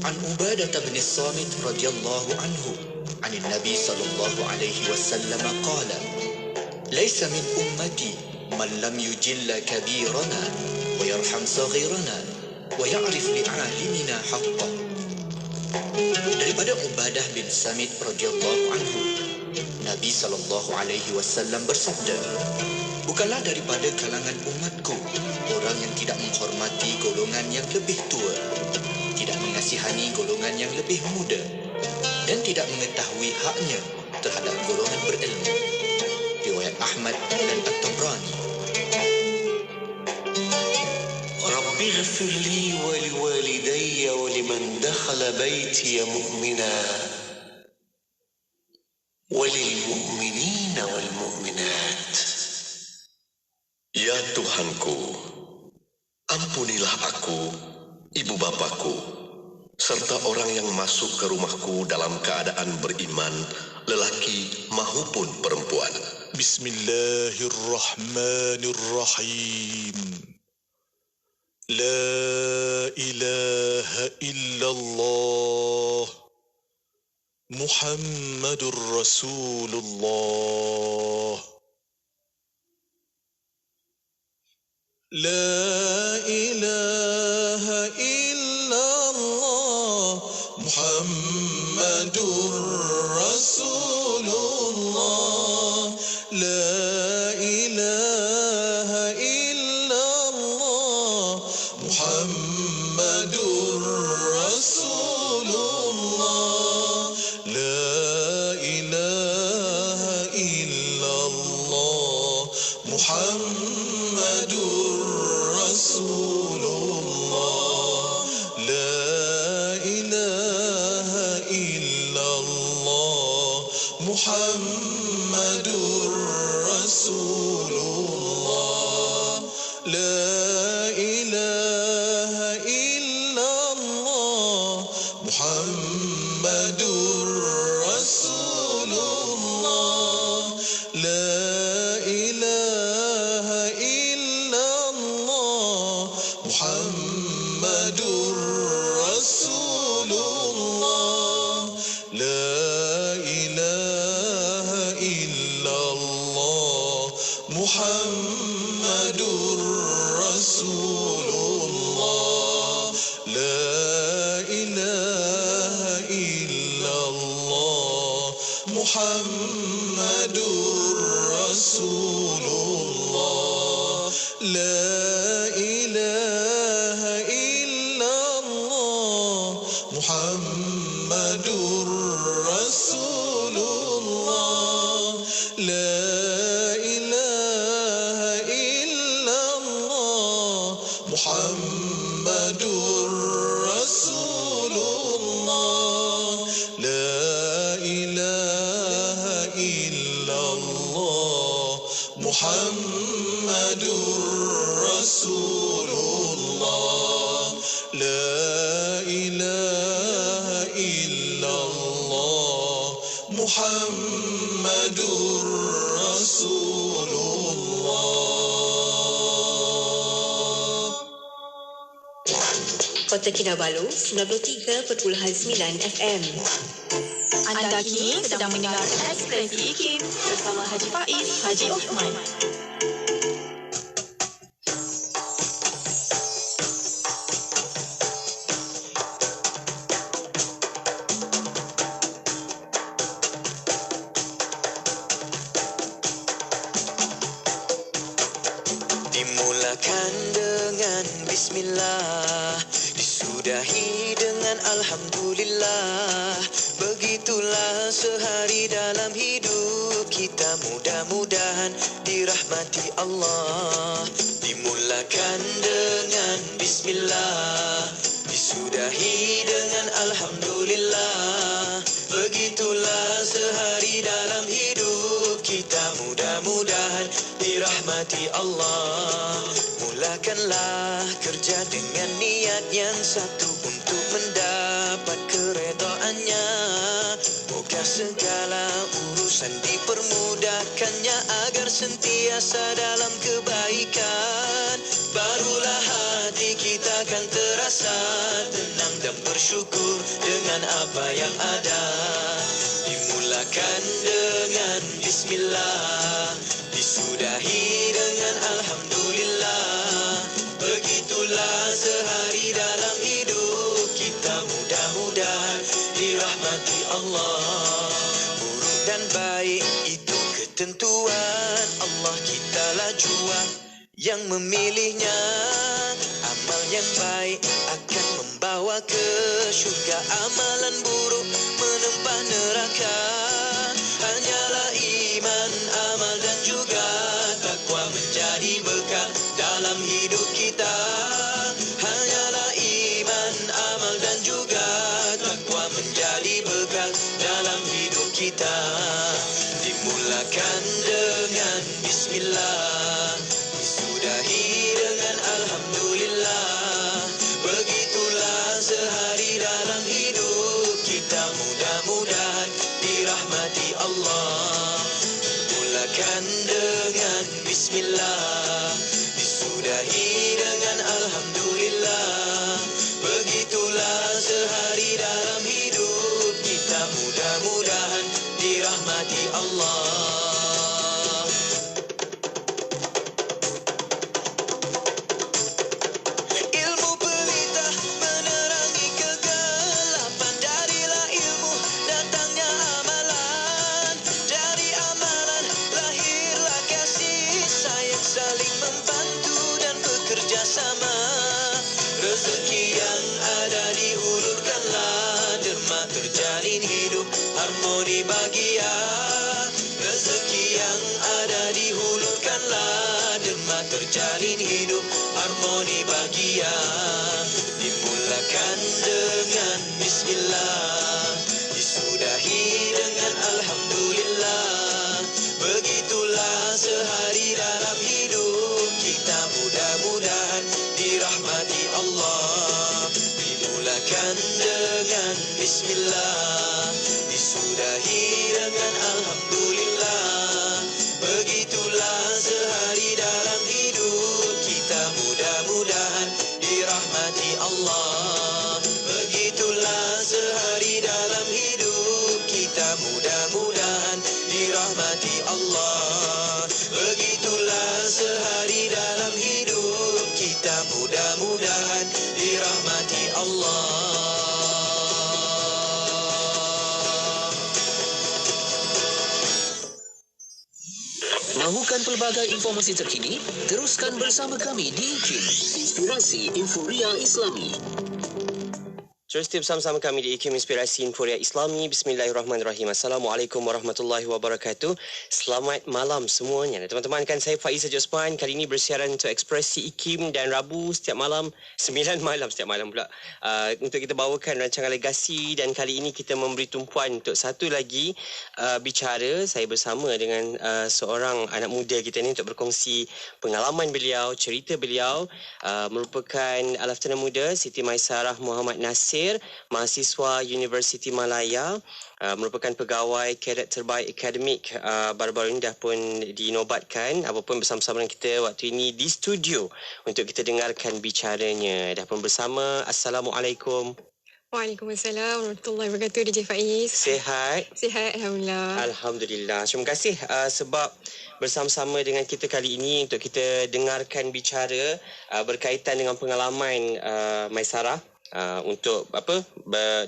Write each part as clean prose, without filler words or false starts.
عن عبادة بن الصامت رضي الله عنه عن النبي صلى الله عليه وسلم قال: ليس من أمتي من لم يجل كبيرنا ويرحم صغيرنا ويعرف لعالمنا حقه. Daripada Ubadah bin Samit radhiyallahu anhu, Nabi sallallahu alaihi wasallam bersabda, bukanlah daripada kalangan umatku orang yang tidak menghormati golongan yang lebih tua, tidak mengasihani golongan yang lebih muda, dan tidak mengetahui haknya terhadap golongan berilmu. Riwayat Ahmad dan At-Tabrani. رب اغفر لي ولوالدي ولمن دخل بيتي مؤمنا وللمؤمنين والمؤمنات. Ya Tuhanku, ampunilah aku, ibu bapaku, serta orang yang masuk ke rumahku dalam keadaan beriman, lelaki maupun perempuan. Bismillahirrahmanirrahim. La ilaha illallah Muhammadur Rasulullah. La ilaha illallah Muhammadur Rasulullah. La ilaha illallah Muhammadur Rasulullah. La ilaha illallah Muhammadur Rasulullah. La ilaha illallah Muhammadur Rasulullah. La ilaha illallah Muhammadur Rasulullah. La ilaha illallah Muhammadur Rasulullah. La ilaha illallah Muhammadur Rasulullah. La ilaha illallah Muhammadur Rasulullah. La ilaha illallah Muhammadur Rasulullah. La ilaha illallah Muhammadur Rasulullah. La ilaha illallah Muhammadur Rasulullah. La ilaha illallah Muhammadur Rasulullah. Kota Kinabalu 93.9 FM. Anda kini sedang mendengarkan Ekspresi IKIM bersama Haji Faiz, Haji Osman. Dimulakan dengan Bismillah, disudahi dengan Alhamdulillah. Begitulah sehari dalam hidup kita, mudah-mudahan dirahmati Allah. Dimulakan dengan Bismillah, disudahi dengan Alhamdulillah. Begitulah sehari dalam hidup kita, mudah-mudahan dirahmati Allah. Mulakanlah kerja dengan niat yang satu untuk mendapat keredaannya. Moga segala urusan dipermudahkannya agar sentiasa dalam kebaikan. Barulah hati kita akan terasa rasa tenang dan bersyukur dengan apa yang ada. Dimulakan dengan bismillah, disudahi dengan alhamdulillah. Begitulah sehari dalam hidup kita, mudah-mudahan dirahmati Allah. Buruk dan baik itu ketentuan Allah, kitalah jua yang memilihnya. Amal yang baik akan membawa ke syurga, amalan buruk menempah neraka. Hanyalah iman, amal dan juga takwa menjadi bekal dalam hidup kita. Hanyalah iman, amal dan juga takwa menjadi bekal dalam hidup kita. Dimulakan dengan bismillah, disudahi dengan alhamdulillah. Begitulah sehari dalam hidup kita, mudah-mudahan dirahmati Allah. Mulakan dengan bismillah, disudahi dengan alhamdulillah. Begitulah sehari dalam hidup kita, mudah-mudahan dirahmati Allah. Ilmu pelita menerangi kegelapan, darilah ilmu datangnya amalan. Dari amalan lahirlah kasih sayang, saling membantu dan bekerja sama. Rezeki yang ada dihulurkanlah, derma terjalin hidup harmoni bahagia. Rezeki yang ada dihulurkanlah, derma terjalin hidup harmoni bahagia. Dimulakan dengan bismillah, disudahi dengan alhamdulillah. Begitulah sehari dalam hidup kita, mudah-mudahan dirahmati Allah. Dimulakan dengan bismillah, disudahi dengan alhamdulillah. Begitulah sehari dalam hidup kita, mudah-mudahan dirahmati Allah. Begitulah sehari dalam hidup kita, mudah-mudahan dirahmati Allah. Begitulah sehari dalam hidup kita, mudah-mudahan dirahmati Allah. Mahukan pelbagai informasi terkini? Teruskan bersama kami di IKIM, Inspirasi Inforia Islami. Terus bersama kami di IKIM Inspirasi Inforia Islami. Bismillahirrahmanirrahim. Assalamualaikum warahmatullahi wabarakatuh. Selamat malam semuanya. Teman-teman, kan saya Faiz Osman. Kali ini bersiaran untuk Ekspresi IKIM dan Rabu setiap malam, 9 malam setiap malam pula. Untuk kita bawakan rancangan legasi, dan kali ini kita memberi tumpuan untuk satu lagi bicara. Saya bersama dengan seorang anak muda kita ni untuk berkongsi pengalaman beliau, cerita beliau. Merupakan Laftana Muda Siti Maisarah Muhammad Nasir, mahasiswa Universiti Malaya, merupakan pegawai kadet terbaik akademik. Baru-baru ini dah pun dinobatkan. Apa pun bersama-sama dengan kita waktu ini di studio untuk kita dengarkan bicaranya. Dah pun bersama. Assalamualaikum. Waalaikumsalam warahmatullahi wabarakatuh. DJ Faiz. Sihat? Sihat, Alhamdulillah. Alhamdulillah. Terima kasih sebab bersama-sama dengan kita kali ini untuk kita dengarkan bicara berkaitan dengan pengalaman Maisarah. Untuk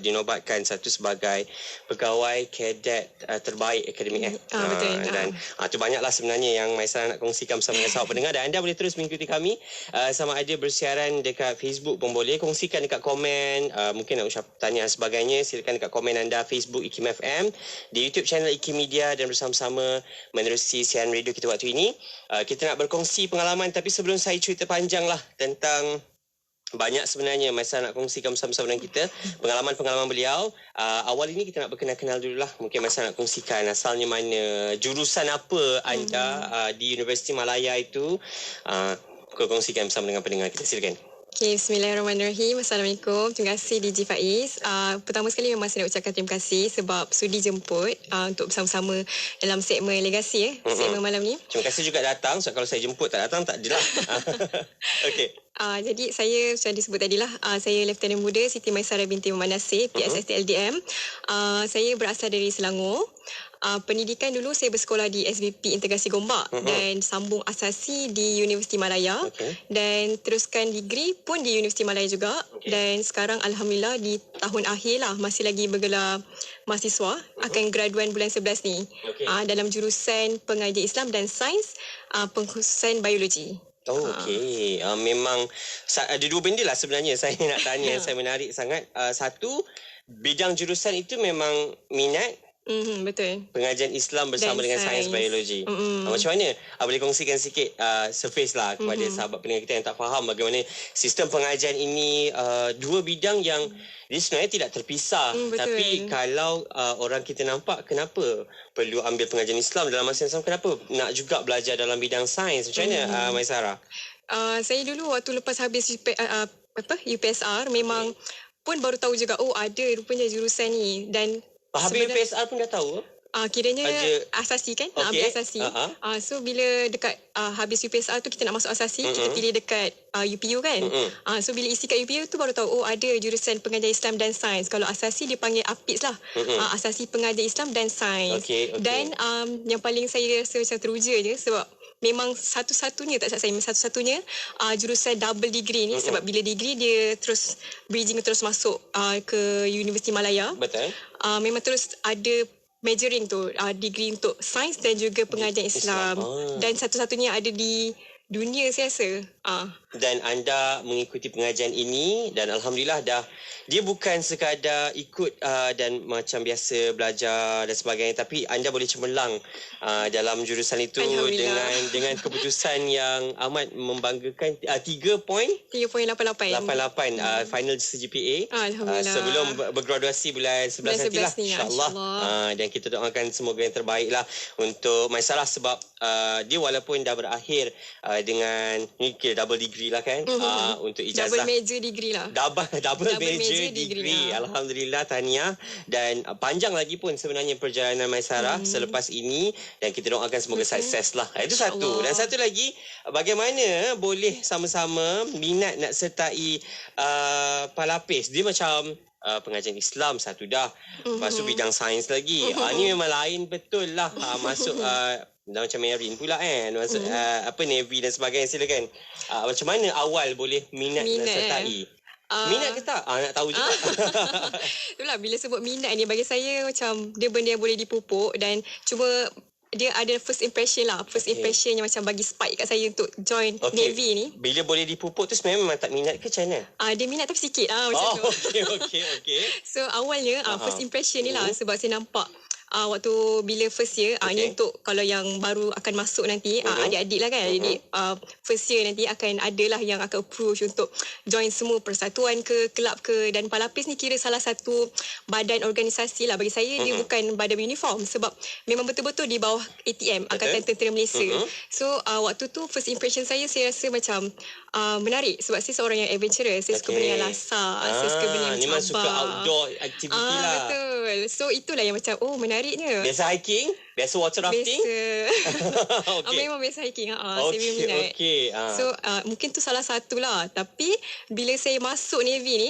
dinobatkan satu sebagai pegawai kadet terbaik akademik. Betul. Dan tu banyaklah sebenarnya yang Maisarah nak kongsikan bersama dengan sahabat pendengar, dan anda boleh terus mengikuti kami sama ada bersiaran dekat Facebook pun boleh, kongsikan dekat komen, mungkin nak ucap tanya dan sebagainya, silakan dekat komen anda Facebook IKIM FM, di YouTube channel IKIM Media, dan bersama-sama menerusi siaran radio kita waktu ini. Kita nak berkongsi pengalaman, tapi sebelum saya cerita panjang lah tentang banyak sebenarnya Maisarah nak kongsikan bersama-sama dengan kita pengalaman-pengalaman beliau. Awal ini kita nak berkenal-kenal dululah. Mungkin Maisarah nak kongsikan asalnya mana, jurusan apa anda di Universiti Malaya itu. Kongsikan bersama dengan pendengar kita. Silakan. Okay, bismillahirrahmanirrahim. Assalamualaikum. Terima kasih DJ Faiz. Pertama sekali memang saya nak ucapkan terima kasih sebab sudi jemput untuk bersama-sama dalam segmen legasi segmen malam ni. Terima kasih juga datang. So, kalau saya jemput tak datang tak adalah. Okey. Jadi saya macam disebut tadilah, saya Lieutenant Muda Siti Maisarah binti Muhammad Nasir, PSST LDM. Saya berasal dari Selangor. Pendidikan dulu saya bersekolah di SVP Integrasi Gombak dan sambung asasi di Universiti Malaya dan teruskan degree pun di Universiti Malaya juga dan sekarang Alhamdulillah di tahun akhir lah, masih lagi bergelar mahasiswa, akan graduan bulan 11 ni dalam jurusan Pengajian Islam dan Sains, pengkhususan biologi. Okey. Memang ada dua benda lah sebenarnya saya nak tanya. Saya menarik sangat. Satu, bidang jurusan itu memang minat. Betul. Pengajian Islam bersama dengan sains biologi. Macam mana? Boleh kongsikan sikit surface lah kepada sahabat pendengar kita yang tak faham bagaimana sistem pengajian ini, dua bidang yang dia sebenarnya tidak terpisah. Tapi kalau orang kita nampak, kenapa perlu ambil pengajian Islam dalam masa yang sama, kenapa nak juga belajar dalam bidang sains? Macam mana Maisarah? Saya dulu waktu lepas habis UPSR memang pun baru tahu juga, ada rupanya jurusan ni. Dan habis UPSR pun dah tahu? Kiranya asasi kan, ambil asasi. So bila dekat habis UPSR tu kita nak masuk asasi, kita pilih dekat UPU kan. So bila isi kat UPU tu baru tahu, ada jurusan Pengajian Islam dan Sains. Kalau asasi dia panggil APIS lah, Asasi Pengajian Islam dan Sains. Dan yang paling saya rasa macam teruja je sebab memang satu-satunya jurusan double degree ni. Sebab bila degree dia terus bridging, terus masuk ke Universiti Malaya. Betul. Memang terus ada majoring tu, degree untuk sains dan juga pengajian Islam. Dan satu-satunya ada di dunia saya rasa. Dan anda mengikuti pengajian ini dan Alhamdulillah dia bukan sekadar ikut dan macam biasa belajar dan sebagainya, tapi anda boleh cemerlang dalam jurusan itu dengan keputusan yang amat membanggakan. 3.88 final GPA sebelum bergraduasi bulan 11 nantilah, insyaAllah. Dan kita doakan semoga yang terbaik lah untuk Maisarah sebab dia walaupun dah berakhir dengan ni kira double degree lah kan, untuk ijazah double major degree lah, double major degree. Alhamdulillah, tahniah. Dan panjang lagi pun sebenarnya perjalanan Maisarah selepas ini dan kita doakan semoga sukses lah. Itu satu. Dan satu lagi, bagaimana boleh sama-sama minat nak sertai palapis. Dia macam pengajian Islam satu dah, masuk bidang sains lagi. Ni memang lain betul lah. Masuk macam Marine pula kan, masuk Navy dan sebagainya. Silakan, macam mana awal boleh minat nak sertai? Minat ke tak? Nak tahu juga. Itulah, bila sebut minat ni bagi saya macam dia benda yang boleh dipupuk dan cuma dia ada first impression lah. First impression yang macam bagi spike kat saya untuk join Navy ni. Bila boleh dipupuk tu sebenarnya memang tak minat ke macam mana? Dia minat tapi sikit macam tu. Okay. So awalnya first impression ni lah sebab saya nampak waktu bila first year ni untuk kalau yang baru akan masuk nanti adik-adik lah kan, adik first year nanti akan adalah yang akan approach untuk join semua persatuan ke kelab ke, dan Palapis ni kira salah satu badan organisasi lah bagi saya. Dia bukan badan uniform sebab memang betul-betul di bawah ATM, Angkatan Tentera Malaysia. So waktu tu first impression saya rasa macam menarik sebab saya seorang yang adventurous. Saya suka benda yang lasak, saya suka benda yang mencabar. Ni suka outdoor activity lah. Betul. So itulah yang macam menariknya. Biasa hiking? Biasa water rafting? Biasa. Memang biasa hiking. Saya memang minat. So mungkin tu salah satu lah. Tapi bila saya masuk Navy ni,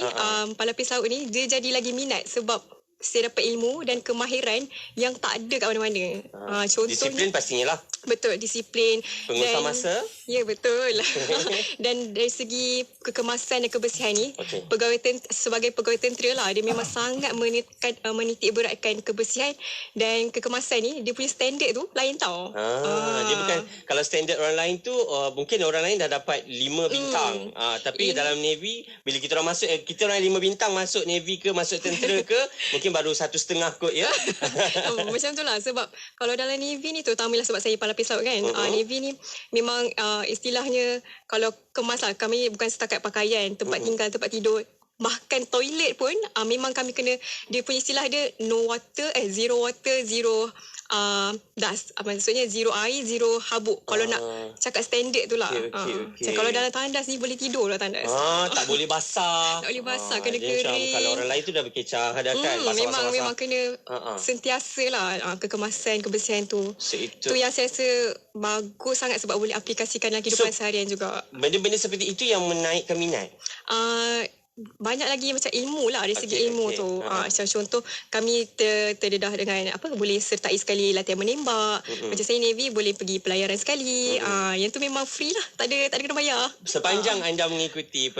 Palapis Laut ni, dia jadi lagi minat sebab saya dapat ilmu dan kemahiran yang tak ada kat mana-mana. Contohnya, disiplin pastinya lah. Betul, disiplin. Pengurusan masa? Ya, betul. Dan dari segi kekemasan dan kebersihan ni, sebagai pegawai tentera lah, dia memang sangat menitik beratkan kebersihan dan kekemasan ni. Dia punya standard tu lain tau. Dia bukan, kalau standard orang lain tu mungkin orang lain dah dapat 5 bintang. Tapi dalam Navy, bila kita orang masuk, kita orang 5 bintang masuk Navy ke, masuk tentera ke, mungkin baru 1.5 kot ya. Macam tu lah. Sebab kalau dalam Navy ni, terutamanya sebab saya Palapis Laut kan, Navy ni memang istilahnya kalau kemas lah, kami bukan setakat pakaian, tempat tinggal, tempat tidur, bahkan toilet pun memang kami kena, dia punya istilah dia no water, zero water, zero dust. Maksudnya zero air, zero habuk. Kalau nak cakap standard tu lah. Okay. Kalau dalam tandas ni boleh tidur lah tandas. Tak boleh basah. Tak boleh basah, kena dia macam kering. kalau orang lain tu dah berkecah dah kan. Memang kena sentiasa lah kekemasan, kebersihan tu. So, tu yang saya rasa bagus sangat sebab boleh aplikasikan dalam kehidupan seharian juga. Benda-benda seperti itu yang menaikkan minat. Banyak lagi macam ilmu lah dari segi ilmu tu. Macam contoh kami terdedah dengan boleh sertai sekali latihan menembak. Macam saya Navy boleh pergi pelayaran sekali. Yang tu memang free lah, tak ada kena bayar. Sepanjang anda mengikuti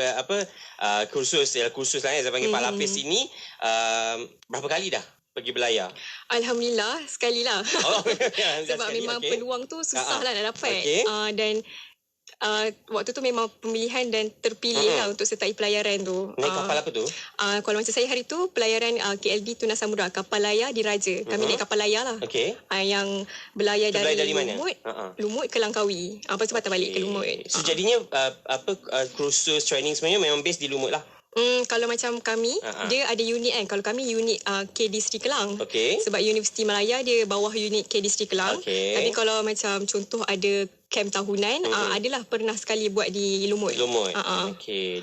kursus lah saya panggil Pak Lapis ini, berapa kali dah pergi belayar? Alhamdulillah sekali lah. Sebab sekali, memang peluang tu susah lah nak dapat. Dan waktu tu memang pemilihan dan terpilih lah untuk sertai pelayaran tu. Naik kapal apa tu? Kalau macam saya hari tu pelayaran KLD Tuna Samudra, kapal layar Diraja. Kami naik kapal layar lah. Yang berlayar dari Lumut ke Langkawi. Lepas tu patah balik ke Lumut. So jadinya kursus training sebenarnya memang base di Lumut lah. Kalau macam kami, dia ada unit kan. Kalau kami unit KD Sri Kelang. Sebab Universiti Malaya dia bawah unit KD Sri Kelang. Tapi kalau macam contoh ada camp tahunan, adalah pernah sekali buat di Lumut.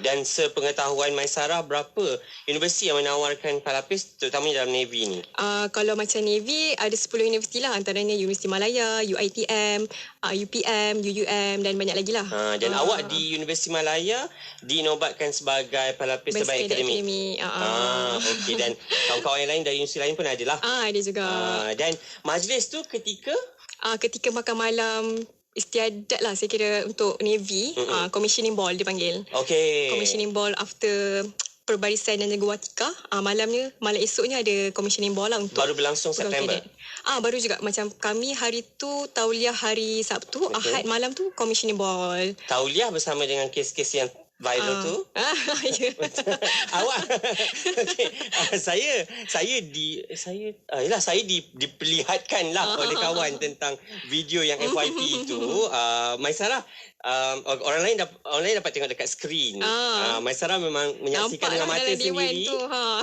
Dan sepengetahuan Maisarah, berapa universiti yang menawarkan Pak Lapis terutamanya dalam Navy ni? Kalau macam Navy ada 10 universiti lah, antaranya Universiti Malaya, UiTM, UPM, UUM dan banyak lagi lah. Dan awak di Universiti Malaya dinobatkan sebagai Pak Lapis terbaik akademik. Dan kawan-kawan yang lain dari universiti lain pun ada lah. Ada juga. Dan majlis tu ketika makan malam istiadat lah saya kira untuk Navy. Commissioning ball dia panggil. Commissioning ball after perbarisan dan jaga watika. Malam esoknya ada commissioning ball lah untuk baru berlangsung September. Baru juga macam kami hari tu tauliah hari Sabtu, Ahad malam tu commissioning ball. Tauliah bersama dengan kes-kes yang viral tu. Awak saya diperlihatkan lah oleh kawan tentang video yang FYP itu. Maisarah, orang lain dapat tengok dekat skrin. Maisarah memang menyaksikan dengan mata sendiri.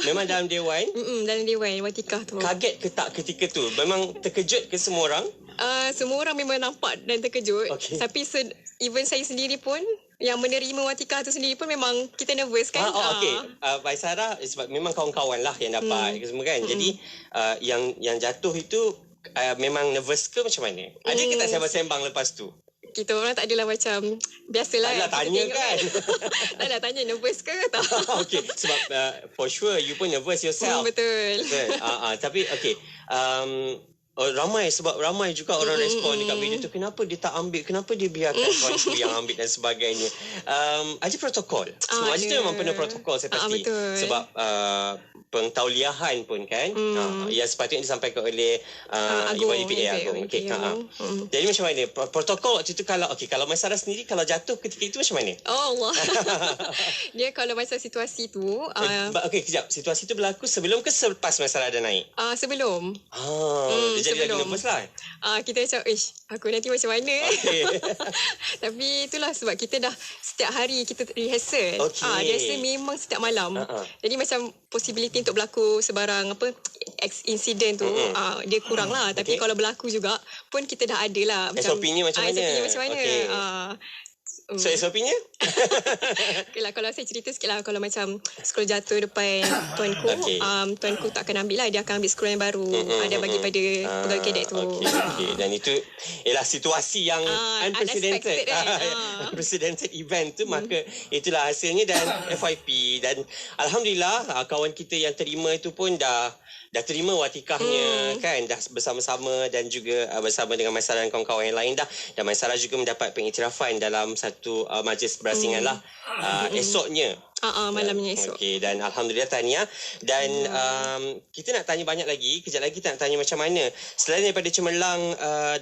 Memang dalam dewan. Dalam dewan watikah tu. Kaget ke tak ketika tu? Memang terkejut ke semua orang? Semua orang memang nampak dan terkejut. Tapi even saya sendiri pun yang menerima watikah tu sendiri pun memang kita nervous kan. Maisarah sebab memang kawan-kawan lah yang dapat semua kan. Jadi yang jatuh itu memang nervous ke macam mana? Ada ke tak sembang-sembang lepas tu? Kita orang tak adalah macam biasalah. Taklah tanya kan. Taklah tanya nervous ke tak. Sebab for sure you pun nervous yourself. Betul. Tapi ramai juga orang respon dekat video tu, kenapa dia tak ambil, kenapa dia biarkan kawan tu yang ambil dan sebagainya. Ada protokol. Semua majlis tu memang penuh protokol saya pasti. Sebab pengtauliahan pun kan yang sepatutnya disampaikan oleh Ibu IPA Agong. Jadi macam mana protokol waktu tu? Kalau Maisarah sendiri kalau jatuh ketika itu macam mana? Allah. Dia kalau masa situasi tu kejap, situasi tu berlaku sebelum ke selepas Maisarah ada naik? Sebelum. Jadi lagi nervous lah. Kita macam aku nanti macam mana. Tapi itulah sebab kita dah setiap hari kita rehearsal. Rehearsal memang setiap malam. Jadi macam possibility untuk berlaku sebarang insiden tu dia kurang lah. Tapi kalau berlaku juga pun kita dah ada lah SOP-nya macam mana. So SOP-nya? Kalau saya cerita sikit lah. Kalau macam scroll jatuh depan tuanku, tuanku tak akan ambil lah. Dia akan ambil scroll yang baru. Ada bagi pada pegawai kadet tu. Dan itu ialah situasi yang unprecedented. Unprecedented event tu. Maka itulah hasilnya dan FYP. Dan Alhamdulillah kawan kita yang terima itu pun dah terima watikahnya kan, dah bersama-sama dan juga bersama dengan Maisarah dan kawan-kawan yang lain dah. Dan Maisarah juga mendapat pengiktirafan dalam satu majlis berasingan lah esoknya. Malamnya esok. Dan Alhamdulillah tahniah. Dan kita nak tanya banyak lagi. Kejap lagi kita nak tanya macam mana selain daripada cemerlang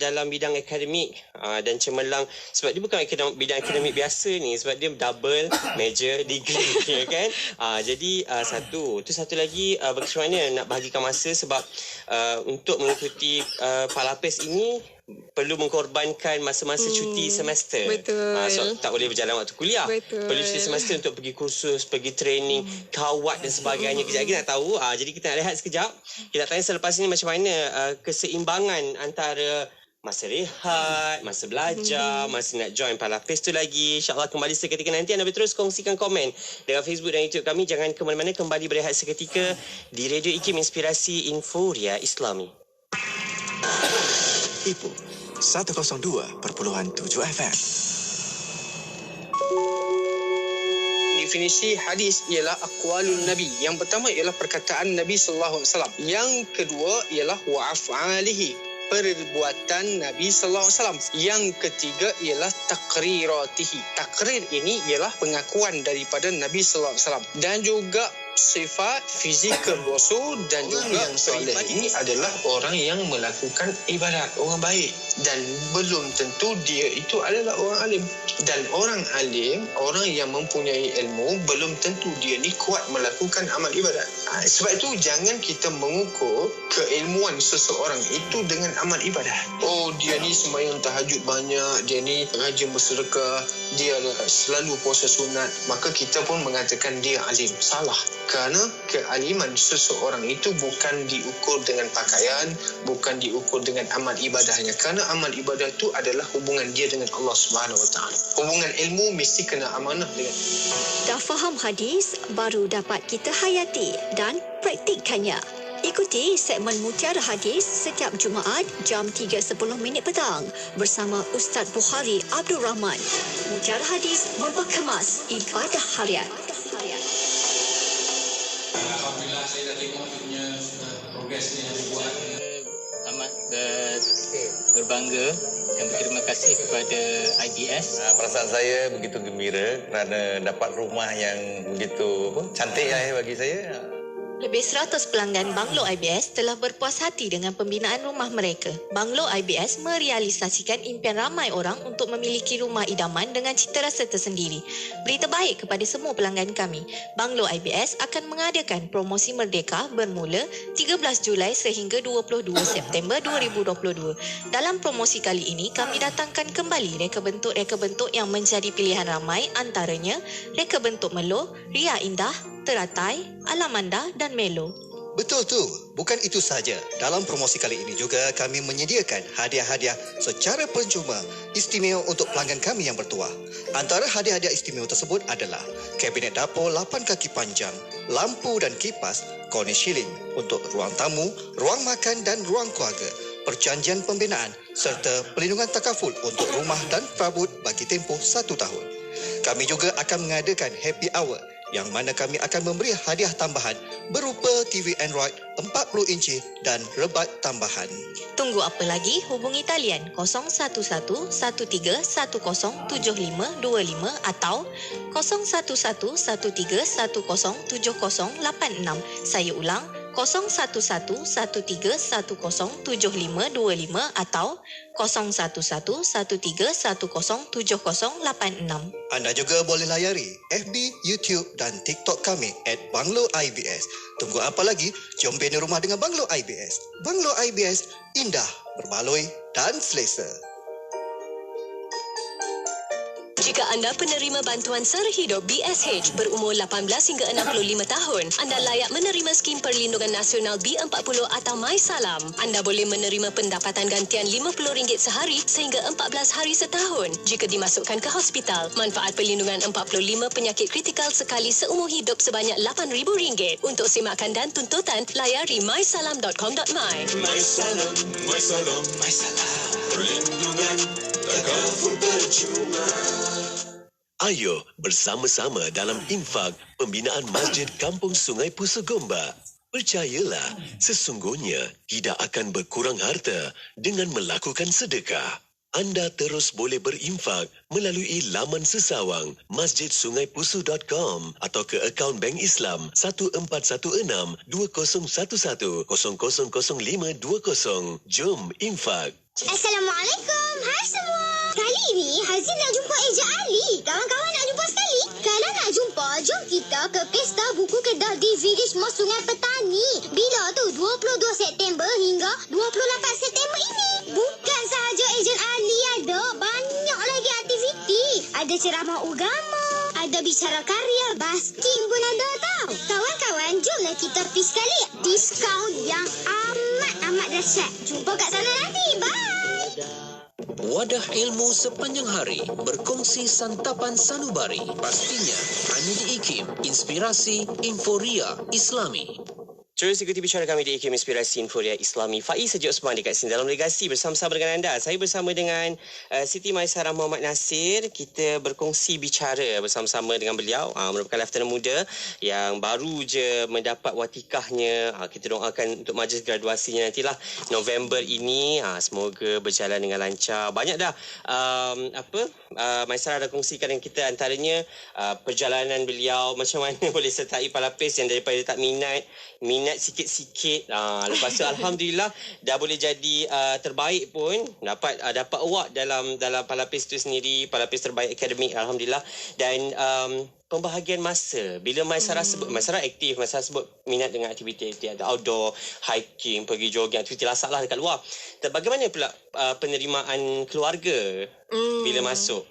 dalam bidang akademik dan cemerlang sebab dia bukan bidang akademik biasa ni, sebab dia double major degree kan. Jadi satu lagi bagaimana nak bahagikan masa sebab untuk mengikuti Pak Lapis ini perlu mengkorbankan masa-masa cuti semester. Betul. So tak boleh berjalan waktu kuliah. Betul. Perlu cuti semester untuk pergi kursus, pergi training, kawat dan sebagainya. Kejap lagi nak tahu. Jadi kita nak rehat sekejap. Kita nak tanya selepas ini macam mana keseimbangan antara masa rehat, masa belajar, masa nak join Palapis tu lagi. InsyaAllah kembali seketika nanti. Anda boleh terus kongsikan komen dengan Facebook dan YouTube kami. Jangan ke mana-mana, kembali berehat seketika di Radio IKIM Inspirasi Inforia Islami. Ibu 102.7 FM. Definisi hadis ialah aqwalun nabi. Yang pertama ialah perkataan Nabi sallallahu alaihi wasallam. Yang kedua ialah wa af'alihi, perbuatan Nabi sallallahu alaihi wasallam. Yang ketiga ialah taqriratihi. Takrir ini ialah pengakuan daripada Nabi sallallahu alaihi wasallam, dan juga sifat fizikal Rasul, dan juga soleh ini adalah orang yang melakukan ibadat, orang baik, dan belum tentu dia itu adalah orang alim. Dan orang alim, orang yang mempunyai ilmu, belum tentu dia ni kuat melakukan amal ibadat. Sebab itu jangan kita mengukur keilmuan seseorang itu dengan amal ibadah. Oh, dia ni sembahyang tahajud banyak, dia ni rajin bersedekah, dia selalu puasa sunat, maka kita pun mengatakan dia alim. Salah. Kerana kealiman seseorang itu bukan diukur dengan pakaian, bukan diukur dengan amal ibadahnya. Kerana amal ibadah itu adalah hubungan dia dengan Allah Subhanahu Wa Taala. Hubungan ilmu mesti kena amanah dengan. Dah faham hadis, baru dapat kita hayati dan praktikkannya. Ikuti segmen Mutiara Hadis setiap Jumaat jam 3.10 petang bersama Ustaz Bukhari Abdul Rahman. Mutiara Hadis memperkemas ibadah harian. Alhamdulillah, saya dah tengok punya progres yang dibuat. Amat berbangga dan berterima kasih kepada IBS. Perasaan saya begitu gembira kerana dapat rumah yang begitu cantik bagi saya. Lebih 100 pelanggan Banglo IBS telah berpuas hati dengan pembinaan rumah mereka. Banglo IBS merealisasikan impian ramai orang untuk memiliki rumah idaman dengan cita rasa tersendiri. Berita baik kepada semua pelanggan kami. Banglo IBS akan mengadakan promosi Merdeka bermula 13 Julai sehingga 22 September 2022. Dalam promosi kali ini, kami datangkan kembali reka bentuk-reka bentuk yang menjadi pilihan ramai, antaranya reka bentuk Melo, Ria Indah, Teratai, Alamanda dan Melo. Betul tu. Bukan itu saja. Dalam promosi kali ini juga kami menyediakan hadiah-hadiah secara percuma istimewa untuk pelanggan kami yang bertuah. Antara hadiah-hadiah istimewa tersebut adalah kabinet dapur 8 kaki panjang, lampu dan kipas, korni shilling untuk ruang tamu, ruang makan dan ruang keluarga, perjanjian pembinaan serta pelindungan takaful untuk rumah dan perabot bagi tempoh 1 tahun. Kami juga akan mengadakan happy hour yang mana kami akan memberi hadiah tambahan berupa TV Android 40 inci dan rebat tambahan. Tunggu apa lagi? Hubungi talian 011-1310-7525 atau 011-1310-7086. Saya ulang, 011-1310-7525 atau 011-1310-7086. Anda juga boleh layari FB, YouTube dan TikTok kami @BangloIBS. Tunggu apa lagi? Jom bina rumah dengan Banglo IBS. Banglo IBS, indah, berbaloi dan selesa. Jika anda penerima bantuan sara hidup BSH berumur 18 hingga 65 tahun, anda layak menerima skim perlindungan nasional B40 atau MySalam. Anda boleh menerima pendapatan gantian RM50 sehari sehingga 14 hari setahun jika dimasukkan ke hospital. Manfaat perlindungan 45 penyakit kritikal sekali seumur hidup sebanyak RM8,000. Untuk semakan dan tuntutan, layari mysalam.com.my. MySalam, MySalam, MySalam. Perlindungan takaful percuma. Ayo bersama-sama dalam infak pembinaan Masjid Kampung Sungai Pusu Gombak. Percayalah, sesungguhnya tidak akan berkurang harta dengan melakukan sedekah. Anda terus boleh berinfak melalui laman sesawang masjidsungaipusu.com atau ke akaun Bank Islam 1416-2011-000520. Jom infak. Assalamualaikum. Hai semua. Kali ini Hazim nak jumpa Eja Ali. Kawan-kawan nak jumpa sekali? Kalau nak jumpa, jom kita ke Pesta Buku Kedah di Village Mos Sungai Petani. Bila tu? 22 September hingga 28 September ini. Bukan sahaja ceramah agama, ada bicara karya, basking pun ada tau. Kawan-kawan, jomlah kita pergi sekali. Diskaun yang amat dahsyat. Jumpa kat sana nanti. Bye. Wadah ilmu sepanjang hari, berkongsi santapan sanubari. Pastinya hanya di IKIM, Inspirasi Inforia Islami. Terus ikuti bicara kami di IKIM Inspirasi Inforia Islami. Faiz Haji Osman dekat sini dalam Legasi bersama-sama dengan anda. Saya bersama dengan Siti Maisarah Muhammad Nasir. Kita berkongsi bicara bersama-sama dengan beliau. Merupakan Lieutenant muda yang baru je mendapat watikahnya. Kita doakan untuk majlis graduasinya nantilah November ini. Semoga berjalan dengan lancar. Banyak dah Maisarah dah kongsikan dengan kita, antaranya perjalanan beliau, macam mana boleh sertai palapis yang daripada tak minat sikit-sikit. Lepas tu alhamdulillah dah boleh jadi terbaik pun, dapat award dalam palapis tu sendiri, palapis terbaik akademik alhamdulillah. Dan pembahagian masa, bila Maisarah sebut, Maisarah aktif, Maisarah sebut minat dengan aktiviti-aktiviti outdoor, hiking, pergi jogging, aktiviti lasak lah dekat luar. Dan bagaimana pula penerimaan keluarga bila masuk?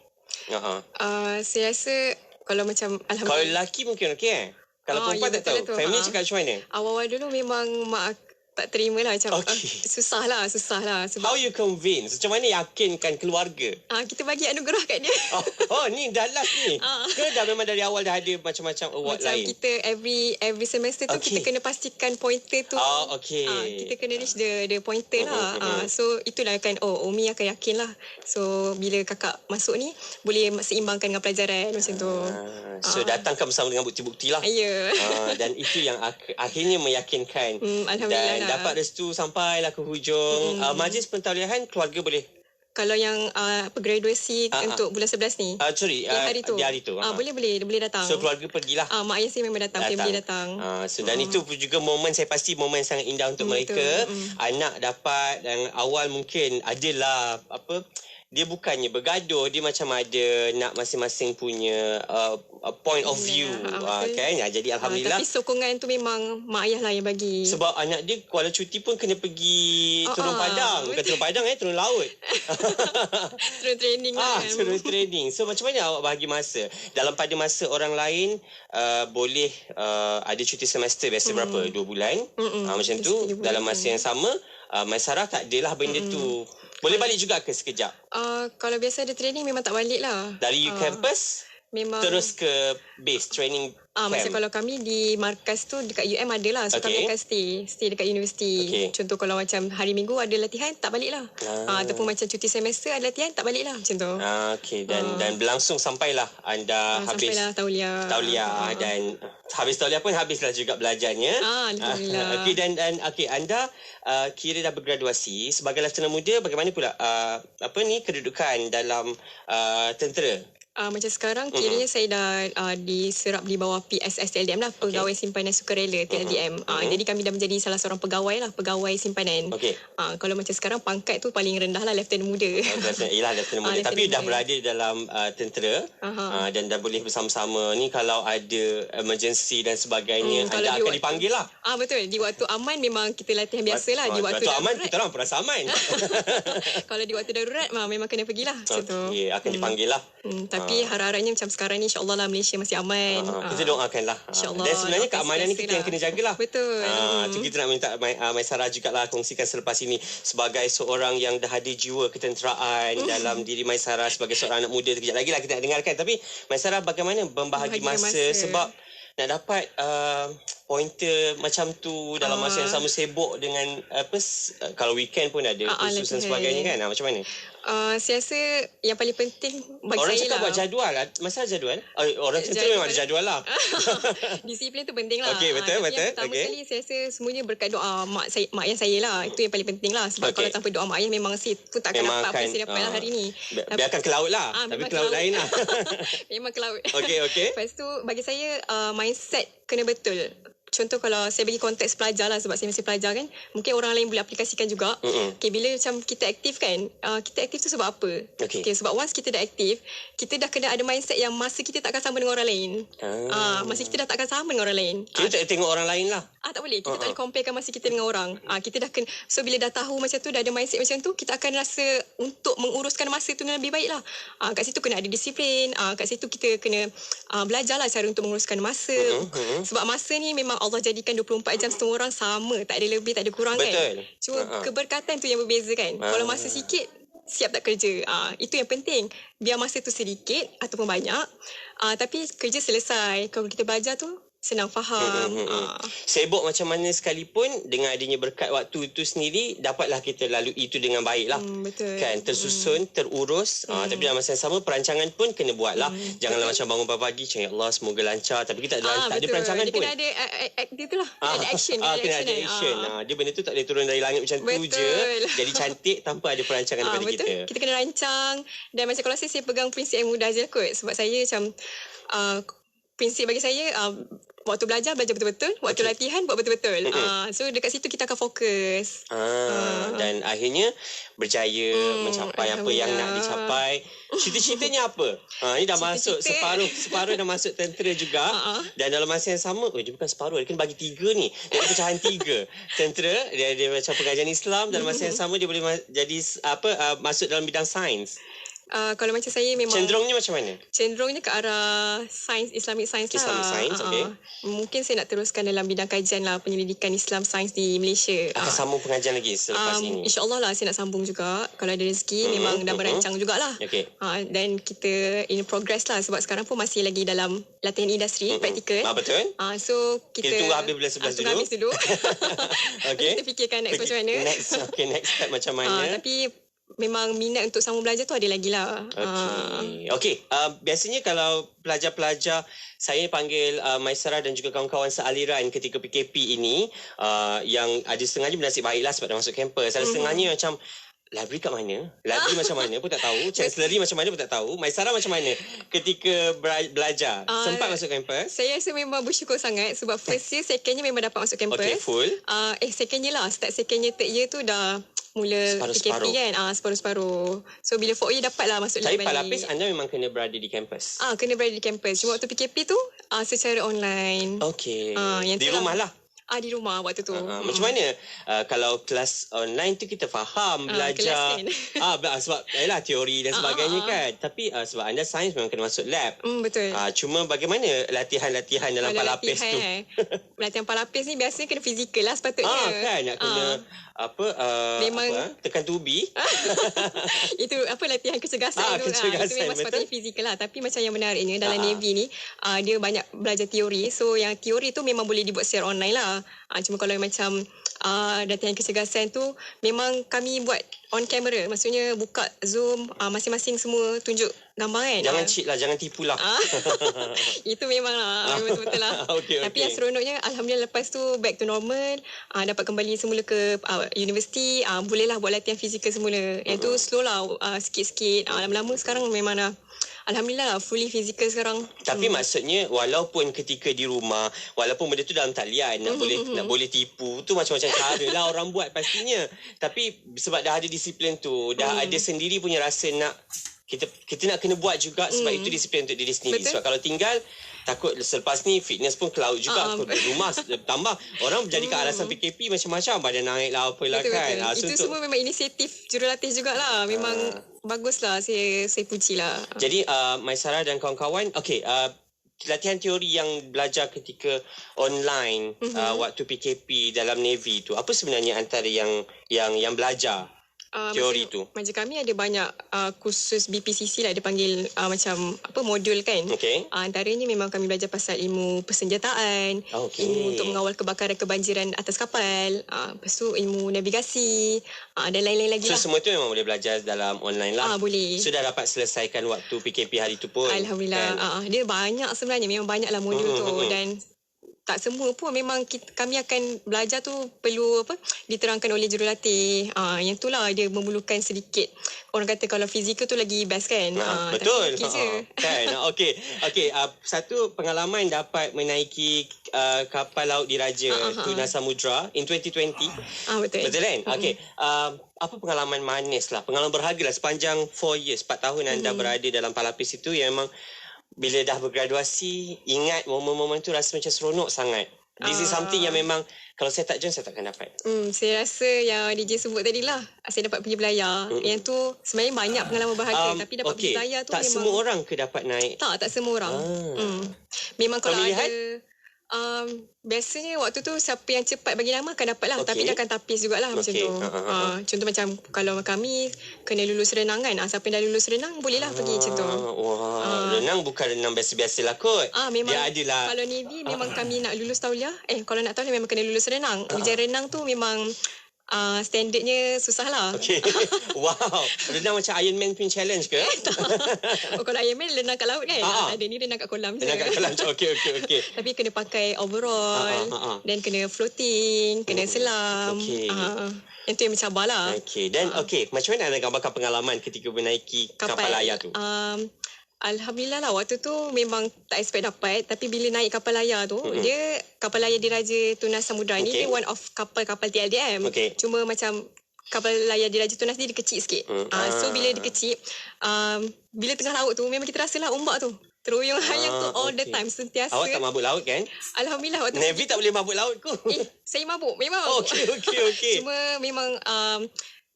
Saya rasa kalau macam alhamdulillah. Kalau lelaki mungkin okey Kalau perempuan tak tahu. Family cakap macam mana? Awal-awal dulu memang mak tak terima lah macam susah lah sebab how you convince, macam mana yakinkan keluarga? Kita bagi anugerah kat dia. Ni dah last ni. Ke dah memang dari awal dah ada macam-macam award macam lain? Kita every semester tu kita kena pastikan pointer tu. Kita kena reach the pointer lah. So itulah kan Umi akan yakin lah. So bila kakak masuk ni boleh seimbangkan dengan pelajaran macam tu. So datangkan bersama dengan bukti-bukti lah. Ya. Dan itu yang akhirnya meyakinkan. Alhamdulillah. Dan dapat restu sampailah ke hujung. Majlis pentauliahan keluarga boleh? Kalau yang graduasi untuk bulan 11 ni. Sorry, hari tu. Di hari tu. Boleh datang. So keluarga pergilah. Mak ayah saya memang datang. Family datang. Dan itu juga momen, saya pasti momen sangat indah untuk mereka. Anak dapat, dan awal mungkin adalah dia bukannya bergaduh, dia macam ada nak masing-masing punya point of view kan. Jadi alhamdulillah. Tapi sokongan tu memang mak ayah lah yang bagi. Sebab anak dia kalau cuti pun kena pergi turun padang. Bukan turun padang, turun laut. Turun training lah. Turun training. So macam mana awak bahagi masa? Dalam pada masa orang lain boleh ada cuti semester biasa berapa? 2 bulan. Macam tu. Dalam masa yang sama Maisarah tak adalah benda tu. Boleh balik juga ke sekejap? Kalau biasa ada training memang tak balik lah. Dari campus memang terus ke base training camp? Macam kalau kami di markas tu dekat UM ada lah. So kami akan stay dekat universiti. Contoh kalau macam hari Minggu ada latihan, tak balik lah. Ataupun macam cuti semester ada latihan, tak balik lah macam tu. Dan berlangsung sampailah anda habis sampailah tauliah. Dan habis tauliah pun habislah juga belajarnya. Alhamdulillah. Dan anda kira dah bergraduasi sebagai Lieutenant muda, bagaimana pula kedudukan dalam tentera? Macam sekarang kiranya saya dah diserap di bawah PSS TLDM lah, Pegawai Simpanan Sukarela TLDM. Jadi kami dah menjadi salah seorang pegawai lah, pegawai simpanan. Kalau macam sekarang pangkat tu paling rendah lah, Lieutenant muda. Lieutenant muda. Tapi dah berada dalam tentera dan dah boleh bersama-sama ni kalau ada emergency dan sebagainya. Anda akan dipanggil lah. Betul. Di waktu aman memang kita latihan biasa lah. Di waktu aman kita orang perasa aman. Kalau di waktu darurat memang kena pergilah. Akan dipanggil lah. Tapi harap-harapnya macam sekarang ni insyaAllah lah Malaysia masih aman. Kita doakanlah. InsyaAllah. Dan sebenarnya keamanan ni kita yang kena jagalah. Betul. Kita nak minta Maisarah jugalah kongsikan selepas ini sebagai seorang yang dah ada jiwa ketenteraan dalam diri Maisarah sebagai seorang anak muda. Sekejap lagi lah kita nak dengarkan. Tapi Maisarah bagaimana membahagi masa sebab nak dapat pointer macam tu dalam masa yang sama, sibuk dengan kalau weekend pun ada kursus dan sebagainya kan. Macam mana? Saya rasa yang paling penting bagi orang saya lah. Orang cakap buat jadual lah. Masalah jadual? Orang tentera memang ada jadual lah. Disiplin tu penting lah. Betul. Yang pertama kali saya rasa semuanya berkat doa mak ayah saya lah. Itu yang paling penting lah. Sebab kalau tanpa doa mak ayah memang saya pun tak akan dapat apa yang saya dapat lah hari ni. Biarkan ke laut lah. Tapi ke laut lain lah. Memang ke laut. Okay. Lepas tu bagi saya mindset kena betul. Contoh kalau saya bagi konteks pelajar lah, sebab saya masih pelajar kan, mungkin orang lain boleh aplikasikan juga. Bila macam kita aktif kan, kita aktif tu sebab apa? Sebab once kita dah aktif, kita dah kena ada mindset yang masa kita tak akan sama dengan orang lain. Masa kita dah tak akan sama dengan orang lain. Kita tak tengok orang lain lah. tak boleh. Kita tak boleh comparekan masa kita dengan orang. Kita dah kena, so bila dah tahu macam tu, dah ada mindset macam tu, kita akan rasa untuk menguruskan masa tu dengan lebih baik lah. Kat situ kena ada disiplin. Kat situ kita kena belajarlah cara untuk menguruskan masa. Sebab masa ni memang Allah jadikan 24 jam semua orang sama. Tak ada lebih, tak ada kurang. Betul. Kan. Cuma keberkatan tu yang berbeza kan. Kalau masa sikit, siap tak kerja. Itu yang penting. Biar masa tu sedikit ataupun banyak. Tapi kerja selesai. Kalau kita belajar tu, senang faham. Sibuk macam mana sekalipun, dengan adanya berkat waktu itu sendiri, dapatlah kita lalui itu dengan baik lah. Betul. Kan, tersusun, terurus. Tapi dalam masa yang sama, perancangan pun kena buat lah. Janganlah macam bangun pagi, ya Allah semoga lancar. Tapi kita tak ada perancangan pun. Dia kena ada itulah. Ada action. Kena ada action. Dia benda tu tak boleh turun dari langit macam tu je. Jadi cantik tanpa ada perancangan daripada kita. Kita kena rancang. Dan macam kalau saya pegang prinsip yang mudah je kot. Sebab saya macam prinsip bagi saya, waktu belajar betul-betul, waktu latihan buat betul-betul. So dekat situ kita akan fokus. Dan akhirnya berjaya mencapai apa yang nak dicapai. Cita-citanya apa? Ini dah masuk separuh dah masuk tentera juga. Dan dalam masa yang sama, dia bukan separuh, dia kena bagi 3 ni. Dia ada pecahan 3. Tentera dia macam pengajian Islam, dalam masa yang sama dia boleh jadi masuk dalam bidang sains. Kalau macam saya memang cenderungnya macam mana? Cenderungnya ke arah sains, Islamic Science lah. Islamic Science, okey. Mungkin saya nak teruskan dalam bidang kajian lah, penyelidikan Islam Sains di Malaysia. Akan sambung pengajian lagi selepas ini? InsyaAllah lah saya nak sambung juga. Kalau ada rezeki, memang dah merancang jugalah. Okay. Dan kita in progress lah, sebab sekarang pun masih lagi dalam latihan industri, praktikal. Betul. So kita tunggu habis bulan 11 dulu. habis dulu. Okay. Kita fikirkan next macam mana. Next step macam mana. Tapi memang minat untuk sambung belajar tu ada lagi lah. Okey. Biasanya kalau pelajar-pelajar, saya panggil Maisarah dan juga kawan-kawan sealiran ketika PKP ini, yang ada setengahnya bernasib baiklah sebab dah masuk kampus. Ada setengahnya macam, library kat mana? Library macam mana pun tak tahu. Chancellery macam mana pun tak tahu. Maisarah macam mana ketika belajar? Sempat masuk kampus? Saya rasa memang bersyukur sangat sebab first year, second year memang dapat masuk kampus. Okay, full? Second year lah. Start second year, third year tu dah mula PKP kan. Separuh-separuh. So bila 4 year dapatlah masuk Tapi lab balik. Pak Lapis anda memang kena berada di kampus? Kena berada di kampus. Cuma waktu PKP tu secara online. Okey. Di rumah lah? Di rumah waktu tu. Macam mana kalau kelas online tu kita faham belajar sebab yalah teori dan sebagainya kan. Tapi sebab anda sains memang kena masuk lab. Betul. Cuma bagaimana latihan-latihan dalam palapis tu? Latihan palapis ni biasanya kena fizikal lah sepatutnya. Kan nak kena memang tekan tubi. Itu latihan kecergasan tu. Itu memang sepatutnya fizikal lah. Tapi macam yang menariknya dalam Navy ni, dia banyak belajar teori. So yang teori tu memang boleh dibuat secara online lah. Cuma kalau macam latihan kecergasan tu memang kami buat on camera. Maksudnya buka Zoom, masing-masing semua tunjuk gambar kan. Jangan cheat lah, jangan tipu lah. Itu memang lah, betul-betul lah. Tapi yang seronoknya, Alhamdulillah lepas tu back to normal, dapat kembali semula ke universiti, bolehlah buat latihan fizikal semula. Yang tu slow lah, sikit-sikit. Lama-lama sekarang memang dah Alhamdulillah fully fizikal sekarang. Tapi maksudnya walaupun ketika di rumah, walaupun benda tu dalam talian, nak boleh tipu tu macam-macam cara lah orang buat pastinya. Tapi sebab dah ada disiplin tu, dah ada sendiri punya rasa nak kita nak kena buat juga sebab itu disiplin untuk diri sendiri. Betul. Sebab kalau tinggal takut selepas ni fitness pun cloud juga. Rumah tambah orang menjadikan alasan PKP macam-macam, badan naik lah apalah kan. Itu semua memang inisiatif jurulatih jugalah. Memang baguslah, saya puji lah. Jadi Maisarah dan kawan-kawan, latihan teori yang belajar ketika online waktu PKP dalam Navy tu, apa sebenarnya antara yang belajar teori tu? Macam kami ada banyak kursus BPCC lah, dia panggil macam modul kan. Antaranya memang kami belajar pasal ilmu persenjataan, ilmu untuk mengawal kebakaran kebanjiran atas kapal, lepas tu ilmu navigasi dan lain-lain lagi lah. So semua tu memang boleh belajar dalam online lah? Boleh. So dah dapat selesaikan waktu PKP hari tu pun? Alhamdulillah. Kan? Dia banyak sebenarnya, memang banyak lah modul tu. Dan tak semua pun memang kami akan belajar tu perlu diterangkan oleh jurulatih. Yang tu lah dia memerlukan sedikit, orang kata kalau fizikal tu lagi best kan. Betul. Kan. Okey. Satu pengalaman dapat menaiki kapal laut diraja Tuna Samudra in 2020. Betul. Betul kan? Okey. Apa pengalaman manis lah, pengalaman berharga lah sepanjang 4 years, 4 tahun anda berada dalam palapis itu, yang memang bila dah bergraduasi, ingat momen-momen tu rasa macam seronok sangat. This is something yang memang kalau saya tak join, saya takkan dapat. Saya rasa yang DJ sebut tadi lah, saya dapat pergi belayar. Yang tu sebenarnya banyak pengalaman bahagia, tapi dapat pergi belayar tu tak memang... semua orang ke dapat naik? Tak semua orang. Memang kalau lihat? Biasanya waktu tu siapa yang cepat bagi nama akan dapat lah. Tapi dia akan tapis jugalah macam tu. Contoh macam kalau kami kena lulus renang kan. Siapa yang dah lulus renang bolehlah pergi macam tu. Renang bukan renang biasa-biasa lah kot. Memang dia adalah. Kalau Navy memang kami nak lulus tauliah. Kalau nak tauliah memang kena lulus renang. Ujian renang tu memang standardnya susah lah. Wow. Renang macam Iron Man punya challenge ke? Kalau Iron Man renang kat laut kan. Ada ni renang kat kolam. Renang kat kolam. Okey. Tapi kena pakai overall. Dan kena floating. Kena selam. Yang tu yang mencabar lah. Dan macam mana anda gambarkan pengalaman ketika menaiki kapal layar tu? Alhamdulillah lah, waktu tu memang tak expect dapat. Tapi bila naik kapal layar tu, dia kapal layar Diraja Tunas Samudra ni, dia one of kapal-kapal TLDM. Cuma macam kapal layar Diraja Tunas ni dia kecil sikit. So bila dia kecil, bila tengah laut tu memang kita rasalah ombak tu teruyung hayang tu all the time, sentiasa. Awak tak mabuk laut kan? Alhamdulillah. Navy tak boleh mabuk laut kot. Saya mabuk, memang mabuk. Okey. Cuma memang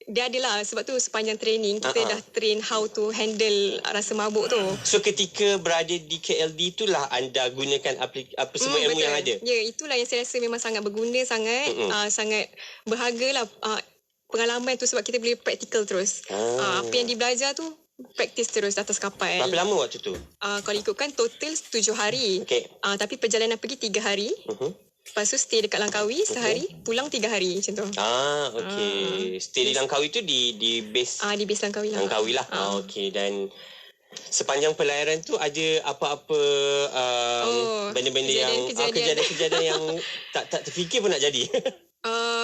dia adalah, sebab tu sepanjang training kita dah train how to handle rasa mabuk tu. So ketika berada di KLD itulah anda gunakan apa semua ilmu yang ada? Ya, itulah yang saya rasa memang sangat berguna sangat. Sangat berharga lah pengalaman tu, sebab kita boleh praktikal terus. Apa yang dibelajar tu praktis terus atas kapal. Berapa lama waktu tu? Kalau ikutkan total 7 hari. Tapi perjalanan pergi 3 hari. Lepas tu stay dekat Langkawi sehari, pulang 3 hari macam tu. Stay di Langkawi tu di base? Di base Langkawi lah. Langkawi lah. Okey. Dan sepanjang pelayaran tu ada apa-apa benda-benda yang kejadian yang tak terfikir pun nak jadi?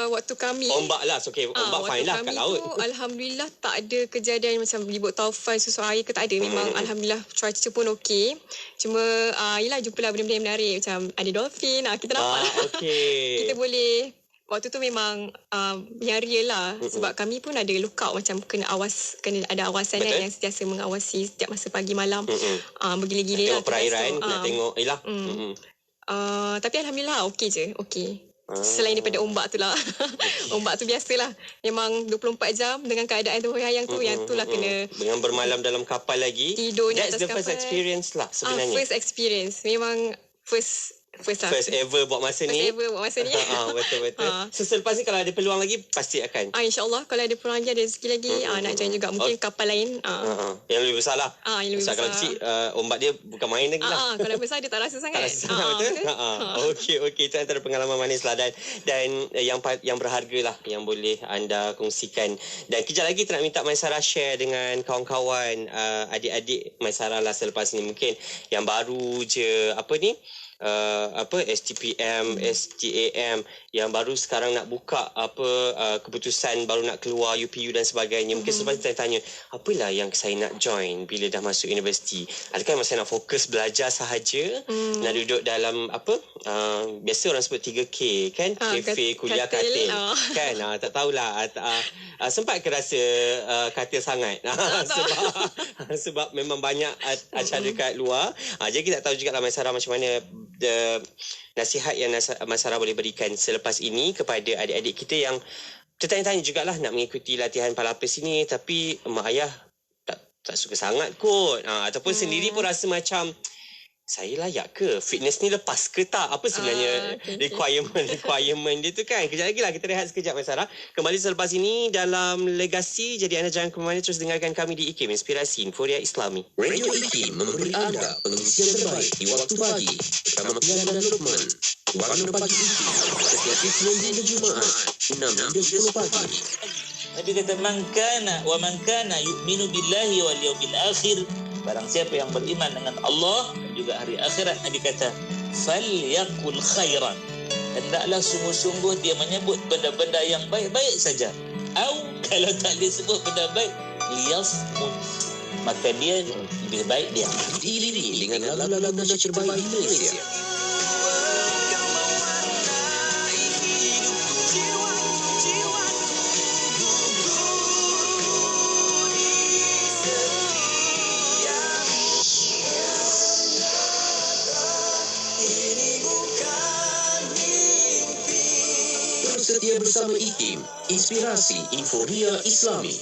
Waktu kami ombak lah. Ombak fine lah kat laut. Alhamdulillah tak ada kejadian macam ribut taufan, susuk air ke, tak ada. Memang Alhamdulillah cuaca pun okey. Cuma yelah, jumpalah benda-benda yang menarik, macam ada dolphin. Kita nampak lah. Kita boleh, waktu tu memang yang real lah. Sebab kami pun ada lookout, macam kena ada awasan yang sentiasa mengawasi setiap masa pagi malam. Bergila-gila lah. Tengok perairan, nak tengok yelah. Tapi Alhamdulillah okey je. Selain daripada ombak tu lah. Ombak tu biasalah. Memang 24 jam dengan keadaan tu hayang tu. Yang tu lah kena. Dengan bermalam dalam kapal lagi. Tidurnya atas kapal. That's the first experience lah sebenarnya. First experience. Memang first ever buat masa ni. Betul. So selepas ni kalau ada peluang lagi pasti akan. InsyaAllah kalau ada peluang lagi, ada rezeki lagi, nak join juga. Mungkin kapal lain. Yang lebih besar lah. Yang lebih besar. Kalau kecil ombak dia bukan main lagi lah. Kalau besar dia tak rasa sangat. Betul. Okey. Itu antara pengalaman manis lah. Dan yang berharga lah yang boleh anda kongsikan. Dan kejap lagi kita nak minta Maisarah share dengan kawan-kawan adik-adik Maisarah lah selepas ni. Mungkin yang baru je STPM, STAM yang baru sekarang nak buka keputusan baru nak keluar UPU dan sebagainya. Mungkin sebab tanya, apalah yang saya nak join bila dah masuk universiti? Adakah masa nak fokus belajar sahaja? Nak duduk dalam biasa orang sebut 3K kan? Kafe, kuliah, katil. Kan? Tak tahulah. Sempat ke rasa katil sangat? Sebab memang banyak acara kat luar. Jadi kita tak tahu juga lah Maisarah macam mana nasihat yang Maisarah boleh berikan selepas ini kepada adik-adik kita yang tertanya-tanya jugalah nak mengikuti latihan palapis ini, tapi mak ayah tak suka sangat kot. Ataupun sendiri pun rasa macam, saya layak ke? Fitness ni lepas ke tak? Apa sebenarnya requirement dia tu kan? Kejap lagi lah, kita rehat sekejap Maisarah. Kembali selepas ini dalam Legasi. Jadi anda jangan ke mana-mana, terus dengarkan kami di IKIM Inspirasi Inforia Islami. Radio IKIM memberi anda pengisian terbaik di waktu pagi bersama Pian dan Luqman. Warna Pagi IKIM setiap Isnin hingga Jumaat 6 hingga 10 pagi. Nabi kata man kana yu'minu billahi wal yawmil akhir, barang siapa yang beriman dengan Allah dan juga hari akhirat, Nabi kata falyaqul khairan, hendaklah sungguh-sungguh dia menyebut benda-benda yang baik-baik saja, atau kalau tak disebut benda baik, liyasmut, maka dia lebih baik dia. Diiringi dengan lagu-lagu nasyid terbaik Indonesia. Ini bukan Setia bersama IKIM, inspirasi Inforia Islami.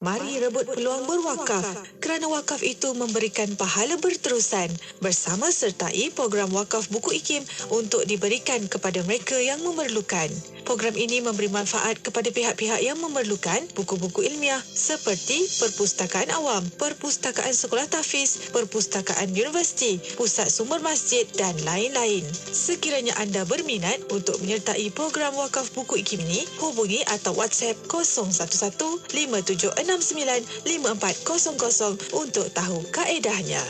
Mari rebut peluang berwakaf kerana wakaf itu memberikan pahala berterusan. Bersama sertai program wakaf buku IKIM untuk diberikan kepada mereka yang memerlukan. Program ini memberi manfaat kepada pihak-pihak yang memerlukan buku-buku ilmiah seperti perpustakaan awam, perpustakaan sekolah tahfiz, perpustakaan universiti, pusat sumber masjid dan lain-lain. Sekiranya anda berminat untuk menyertai program wakaf buku IKIM ini, hubungi atau WhatsApp 011-5769-5400 untuk tahu kaedahnya.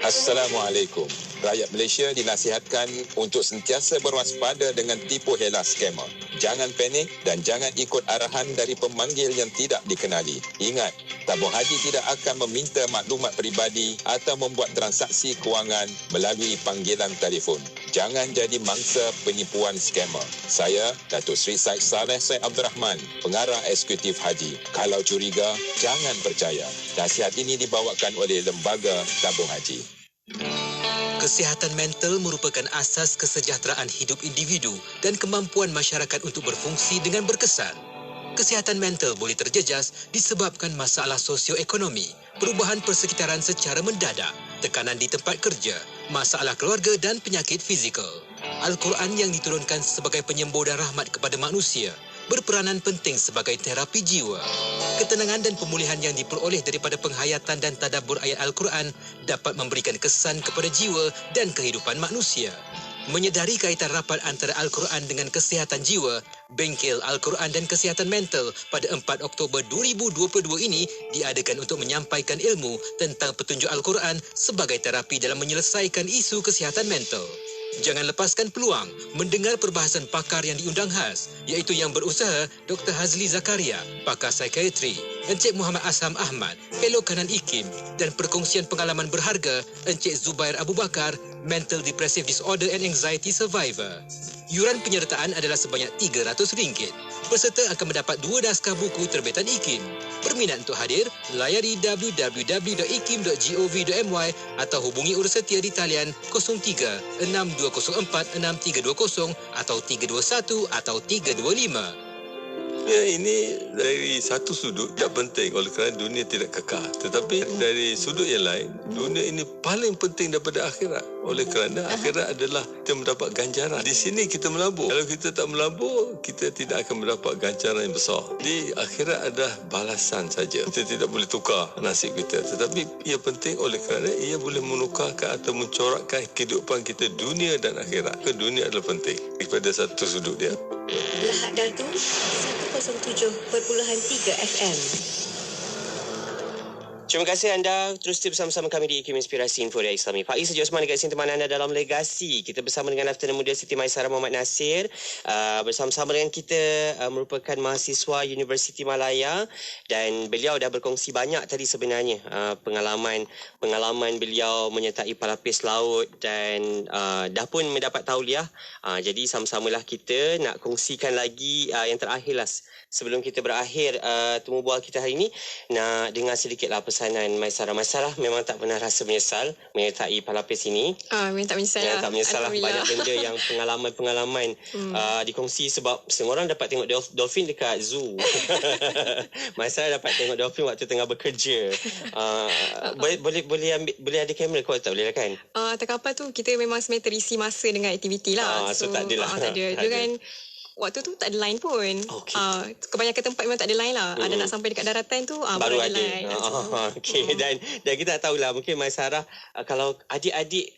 Assalamualaikum. Rakyat Malaysia dinasihatkan untuk sentiasa berwaspada dengan tipu hela skamer. Jangan panik dan jangan ikut arahan dari pemanggil yang tidak dikenali. Ingat, tabung haji tidak akan meminta maklumat peribadi atau membuat transaksi kewangan melalui panggilan telefon. Jangan jadi mangsa penipuan skamer. Saya, Datuk Seri Said Saleh Said Abdul Rahman, Pengarah Eksekutif Haji. Kalau curiga, jangan percaya. Nasihat ini dibawakan oleh Lembaga Tabung Haji. Kesihatan mental merupakan asas kesejahteraan hidup individu dan kemampuan masyarakat untuk berfungsi dengan berkesan. Kesihatan mental boleh terjejas disebabkan masalah sosioekonomi, perubahan persekitaran secara mendadak, tekanan di tempat kerja, masalah keluarga dan penyakit fizikal. Al-Quran yang diturunkan sebagai penyembuh dan rahmat kepada manusia berperanan penting sebagai terapi jiwa. Ketenangan dan pemulihan yang diperoleh daripada penghayatan dan tadabbur ayat Al-Quran dapat memberikan kesan kepada jiwa dan kehidupan manusia. Menyedari kaitan rapat antara Al-Quran dengan kesihatan jiwa, Bengkel Al-Quran dan Kesihatan Mental pada 4 Oktober 2022 ini diadakan untuk menyampaikan ilmu tentang petunjuk Al-Quran sebagai terapi dalam menyelesaikan isu kesihatan mental. Jangan lepaskan peluang mendengar perbahasan pakar yang diundang khas, iaitu yang berusaha Dr. Hazli Zakaria, pakar psikiatri, Encik Muhammad Asham Ahmad, Fellow Kanan IKIM dan perkongsian pengalaman berharga Encik Zubair Abu Bakar, Mental Depressive Disorder and Anxiety Survivor. Yuran penyertaan adalah sebanyak RM300. Peserta akan mendapat 2 naskah buku terbitan IKIM. Berminat untuk hadir? Layari www.ikim.gov.my atau hubungi urus setia di talian 03-6204-6320 atau 321 atau 325. Ya, ini dari satu sudut tak penting oleh kerana dunia tidak kekal. Tetapi dari sudut yang lain, dunia ini paling penting daripada akhirat. Oleh kerana akhirat adalah kita mendapat ganjaran. Di sini kita melabur. Kalau kita tak melabur, kita tidak akan mendapat ganjaran yang besar. Di akhirat adalah balasan saja. Kita tidak boleh tukar nasib kita. Tetapi ia penting oleh kerana ia boleh menukarkan atau mencorakkan kehidupan kita dunia dan akhirat. Dunia adalah penting daripada satu sudut dia. Lahad Datu 107.3 FM. Terima kasih anda terus bersama-sama kami di IKIM Inspirasi Inforia Islami. Faiz Haji Osman dekat sini temani anda dalam Legasi. Kita bersama dengan Lieutenant Muda Siti Maisarah Muhammad Nasir. Bersama-sama dengan kita merupakan mahasiswa Universiti Malaya dan beliau dah berkongsi banyak tadi sebenarnya pengalaman beliau menyertai pelapis laut dan dah pun mendapat tauliah. Jadi sama-samalah kita nak kongsikan lagi yang terakhirlah sebelum kita berakhir temu bual kita hari ini, nak dengar sedikitlah pesanan Maisarah. Maisarah memang tak pernah rasa menyesal menyertai pelapis ini. Memang tak menyesal lah. Tak menyesal lah. Banyak benda yang pengalaman dikongsi sebab semua orang dapat tengok dolphin dekat zoo. Maisarah dapat tengok dolphin waktu tengah bekerja. Boleh ada kamera kau tak boleh lah kan? Tak kapal tu kita memang sebenarnya terisi masa dengan aktiviti lah. So tak adalah. Tak ada. Dia kan waktu tu tak ada line pun. Kebanyakan tempat memang tak ada line lah. Ada nak sampai dekat daratan tu baru ada line. Dan kita tak tahulah mungkin Maisarah kalau adik-adik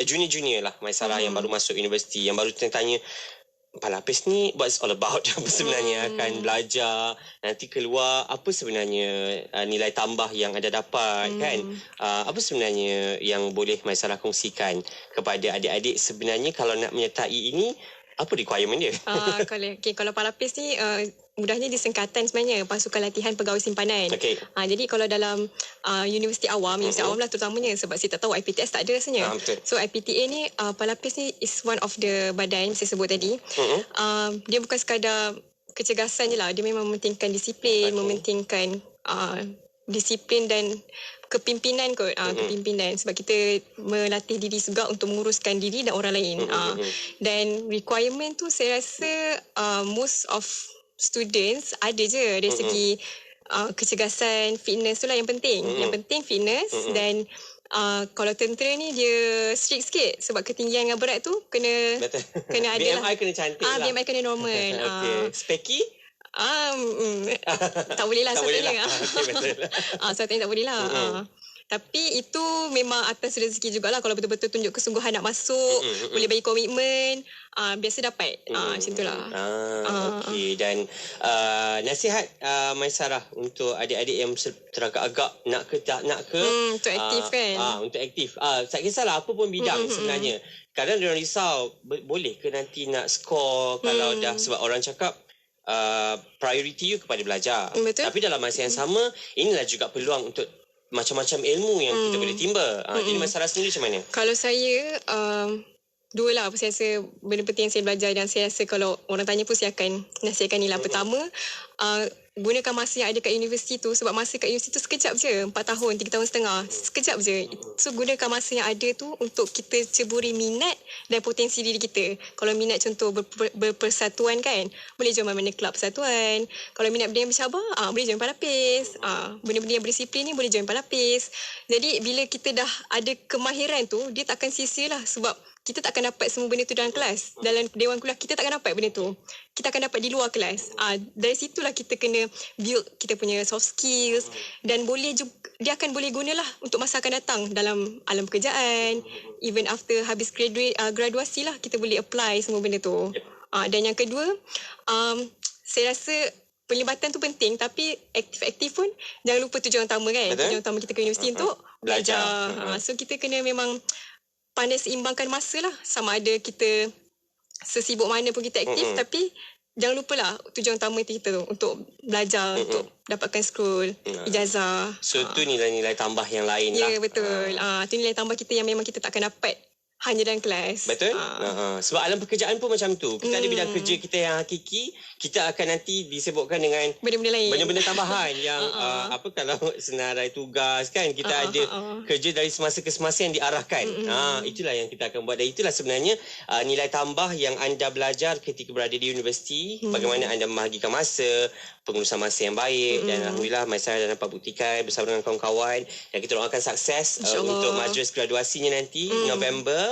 junior lah Maisarah yang baru masuk universiti, yang baru tanya pelapis ni what's all about, apa sebenarnya akan belajar nanti keluar, apa sebenarnya nilai tambah yang anda dapat kan, apa sebenarnya yang boleh Maisarah kongsikan kepada adik-adik sebenarnya kalau nak menyertai ini, apa requirement dia? Kalau pelapis ni mudahnya di singkatan sebenarnya Pasukan Latihan Pegawai Simpanan. Jadi kalau dalam universiti awam lah terutamanya, sebab saya tak tahu IPTS tak ada rasanya. So IPTA ni pelapis ni is one of the badan saya sebut tadi. Dia bukan sekadar kecergasan je lah, dia memang mementingkan disiplin, mementingkan disiplin dan kepimpinan kot. Kepimpinan. Sebab kita melatih diri juga untuk menguruskan diri dan orang lain. Dan requirement tu saya rasa most of students ada je dari segi kecergasan, fitness tu lah yang penting. Yang penting fitness dan kalau tentera ni dia strict sikit sebab ketinggian dengan berat tu kena ada lah. BMI kena cantik lah. BMI kena normal. Okay. Specky? Tak boleh lah satunya. Satunya tak boleh lah. Tapi itu memang atas rezeki jugalah. Kalau betul-betul tunjuk kesungguhan nak masuk, boleh bagi komitmen, biasa dapat. Macam tu lah. Okey. Dan nasihat Maisarah untuk adik-adik yang teragak-agak nak ke tak nak ke. Untuk aktif kan. Untuk aktif. Tak kisahlah apa pun bidang sebenarnya. Kadang dia orang risau, boleh ke nanti nak skor kalau dah, sebab orang cakap priority you kepada belajar. Betul. Tapi dalam masa yang sama, inilah juga peluang untuk macam-macam ilmu yang kita boleh timba. Jadi Maisarah sendiri macam mana? Kalau saya, dua lah. Saya rasa benda penting yang saya belajar dan saya rasa kalau orang tanya pun saya akan nasihatkan ni lah. Pertama, gunakan masa yang ada kat universiti tu, sebab masa kat universiti tu sekejap je, 4 tahun, 3 tahun setengah, sekejap je. So gunakan masa yang ada tu untuk kita ceburi minat dan potensi diri kita. Kalau minat contoh berpersatuan kan, boleh join mana kelab persatuan. Kalau minat benda yang bercabar, boleh join palapis. Benda-benda yang berdisiplin ni boleh join palapis. Jadi bila kita dah ada kemahiran tu, dia takkan sia-sia lah, sebab kita tak akan dapat semua benda tu dalam kelas. Dalam dewan kuliah kita tak akan dapat benda tu. Kita akan dapat di luar kelas. Dari situlah kita kena build kita punya soft skills dan boleh juga, dia akan boleh gunalah untuk masa akan datang dalam alam pekerjaan. Even after habis graduasi lah kita boleh apply semua benda tu. Dan yang kedua, saya rasa pelibatan tu penting, tapi aktif-aktif pun jangan lupa tujuan utama kan. Betul? Tujuan utama kita ke universiti untuk belajar. So kita kena memang pandai seimbangkan masa lah. Sama ada kita sesibuk mana pun kita aktif, tapi jangan lupalah tujuan utama kita tu untuk belajar, untuk dapatkan scroll, ijazah. So tu nilai-nilai tambah yang lain lah. Ya, betul. Itu nilai tambah kita yang memang kita tak akan dapat hanya dalam kelas. Betul? Sebab alam pekerjaan pun macam tu. Kita ada bidang kerja kita yang hakiki, kita akan nanti disebutkan dengan benda-benda lain. Benda-benda tambahan yang apa kalau senarai tugas kan, kita ada kerja dari semasa ke semasa yang diarahkan. Itulah yang kita akan buat, dan itulah sebenarnya nilai tambah yang anda belajar ketika berada di universiti. Bagaimana anda membahagikan masa, pengurusan masa yang baik, dan alhamdulillah Maisarah dah dapat buktikan bersama dengan kawan-kawan, dan kita doakan sukses untuk majlis graduasinya nanti November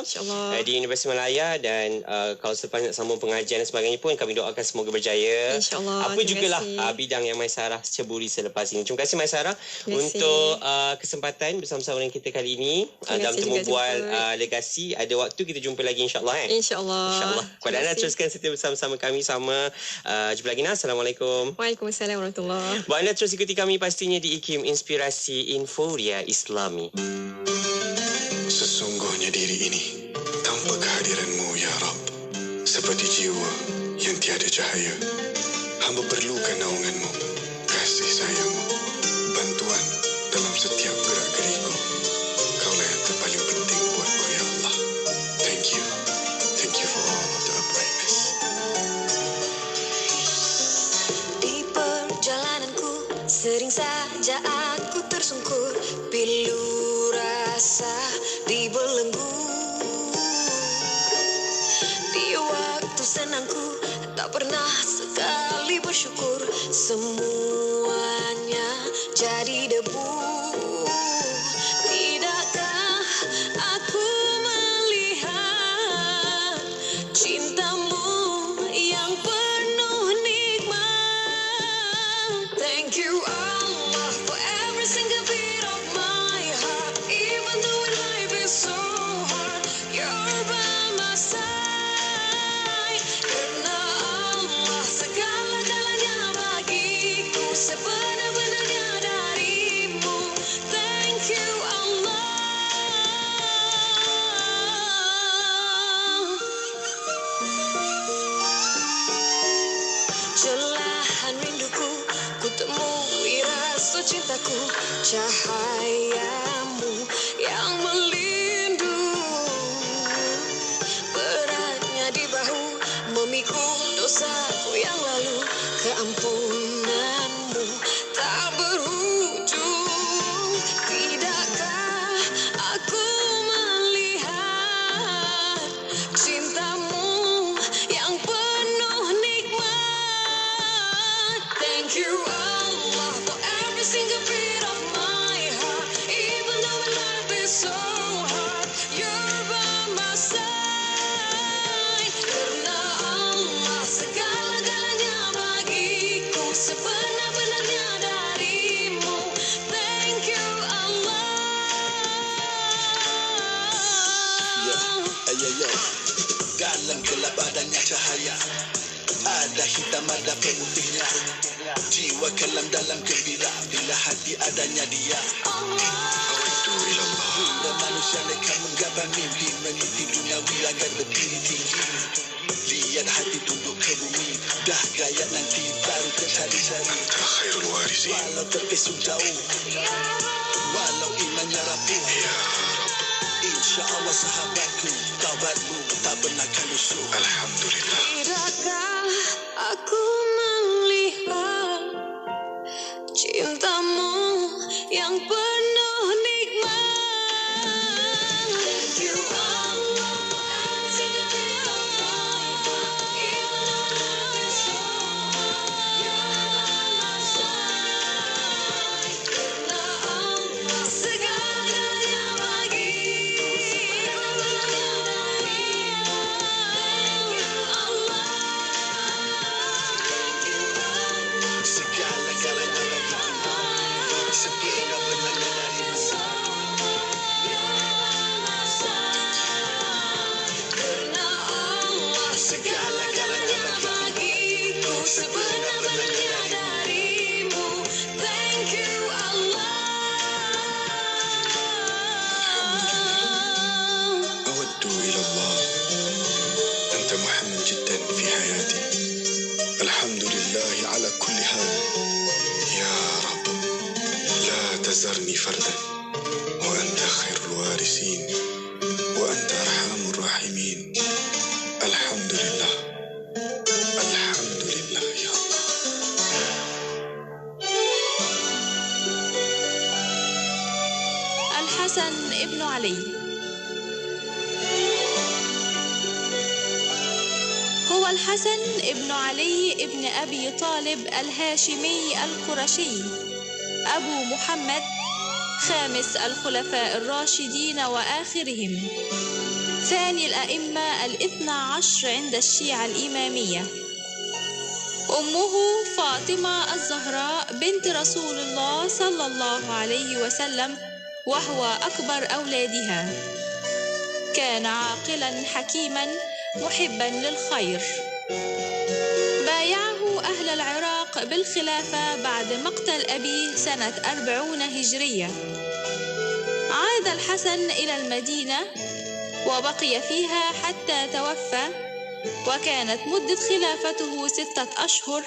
di Universiti Malaya. Dan kalau selepas nak sambung pengajian dan sebagainya pun kami doakan semoga berjaya. InsyaAllah. Apa jugalah bidang yang Maisarah ceburi selepas ini. Terima kasih Maisarah untuk kesempatan bersama-sama dengan kita kali ini dalam temu bual legasi. Ada waktu kita jumpa lagi insyaAllah kan? InsyaAllah. Kepada anda teruskan setia bersama-sama kami sama jumpa lagi. Assalamualaikum. Waalaikumsalam warahmatullahi. Buat anda terus ikuti kami pastinya di IKIM Inspirasi Inforia Islami. Sesungguhnya diri ini tanpa kehadiran-Mu ya Rabb, seperti jiwa yang tiada cahaya. Hamba perlukan naungan-Mu, kasih sayang-Mu, bantuan dalam setiap gerak geriku. Kaulah yang terpaling penting buatku ya Allah. Thank you for all of the uprightness. Di perjalananku sering saja aku tersungkur, pilu rasa dibelenggu. Di waktu senangku tak pernah sekali bersyukur, semuanya jadi debu. Tidakkah aku melihat cintamu yang penuh nikmat? Thank you Allah for every single beat of my heart, even though life is so hard, you're by my side. Karena Allah segala-galanya bagiku, sebenar-benarnya darimu. Thank you Allah. Celahan rinduku, ku temui rasa cintaku, cahayamu yang melindungi. Beratnya di bahu, memikul dosaku yang lalu, keampunanmu tak berujung. Tidak Ayo, dalam gelap adanya cahaya, ada hitam ada putihnya. Jiwa kelam dalam gembira bila hati adanya dia. Bila manusia mereka menggapai mimpi, meniti duniawi agar berdiri tinggi. Lihat hati tunduk ke bumi, dah gaya nanti baru tercari-cari. Walau terpesong jauh, walau imannya rapuh, insya Allah sahabatku, taubatmu tak pernah akan lusuh. Alhamdulillah. Tidakkah aku melihat cintamu yang penuh nikmat? Thank you Allah. Segalanya bagiku sebenar-benarnya darimu. Thank you Allah. أود إلى الله أنت مهم جدا في حياتي. الحمد لله على كل حال. يا رب لا تذرني فردا وأنت خير الوارثين وأنت أرحم الراحمين. الحمد لله الحمد لله يا الله. الحسن ابن علي هو الحسن ابن علي ابن أبي طالب الهاشمي القرشي أبو محمد خامس الخلفاء الراشدين وآخرهم، ثاني الأئمة الاثنى عشر عند الشيعة الإمامية. أمه فاطمة الزهراء بنت رسول الله صلى الله عليه وسلم وهو أكبر أولادها. كان عاقلا حكيما محبا للخير. بايعه أهل العراق بالخلافة بعد مقتل أبيه سنة 40 هجرية. عاد الحسن إلى المدينة وبقي فيها حتى توفى، وكانت مدة خلافته 6 أشهر،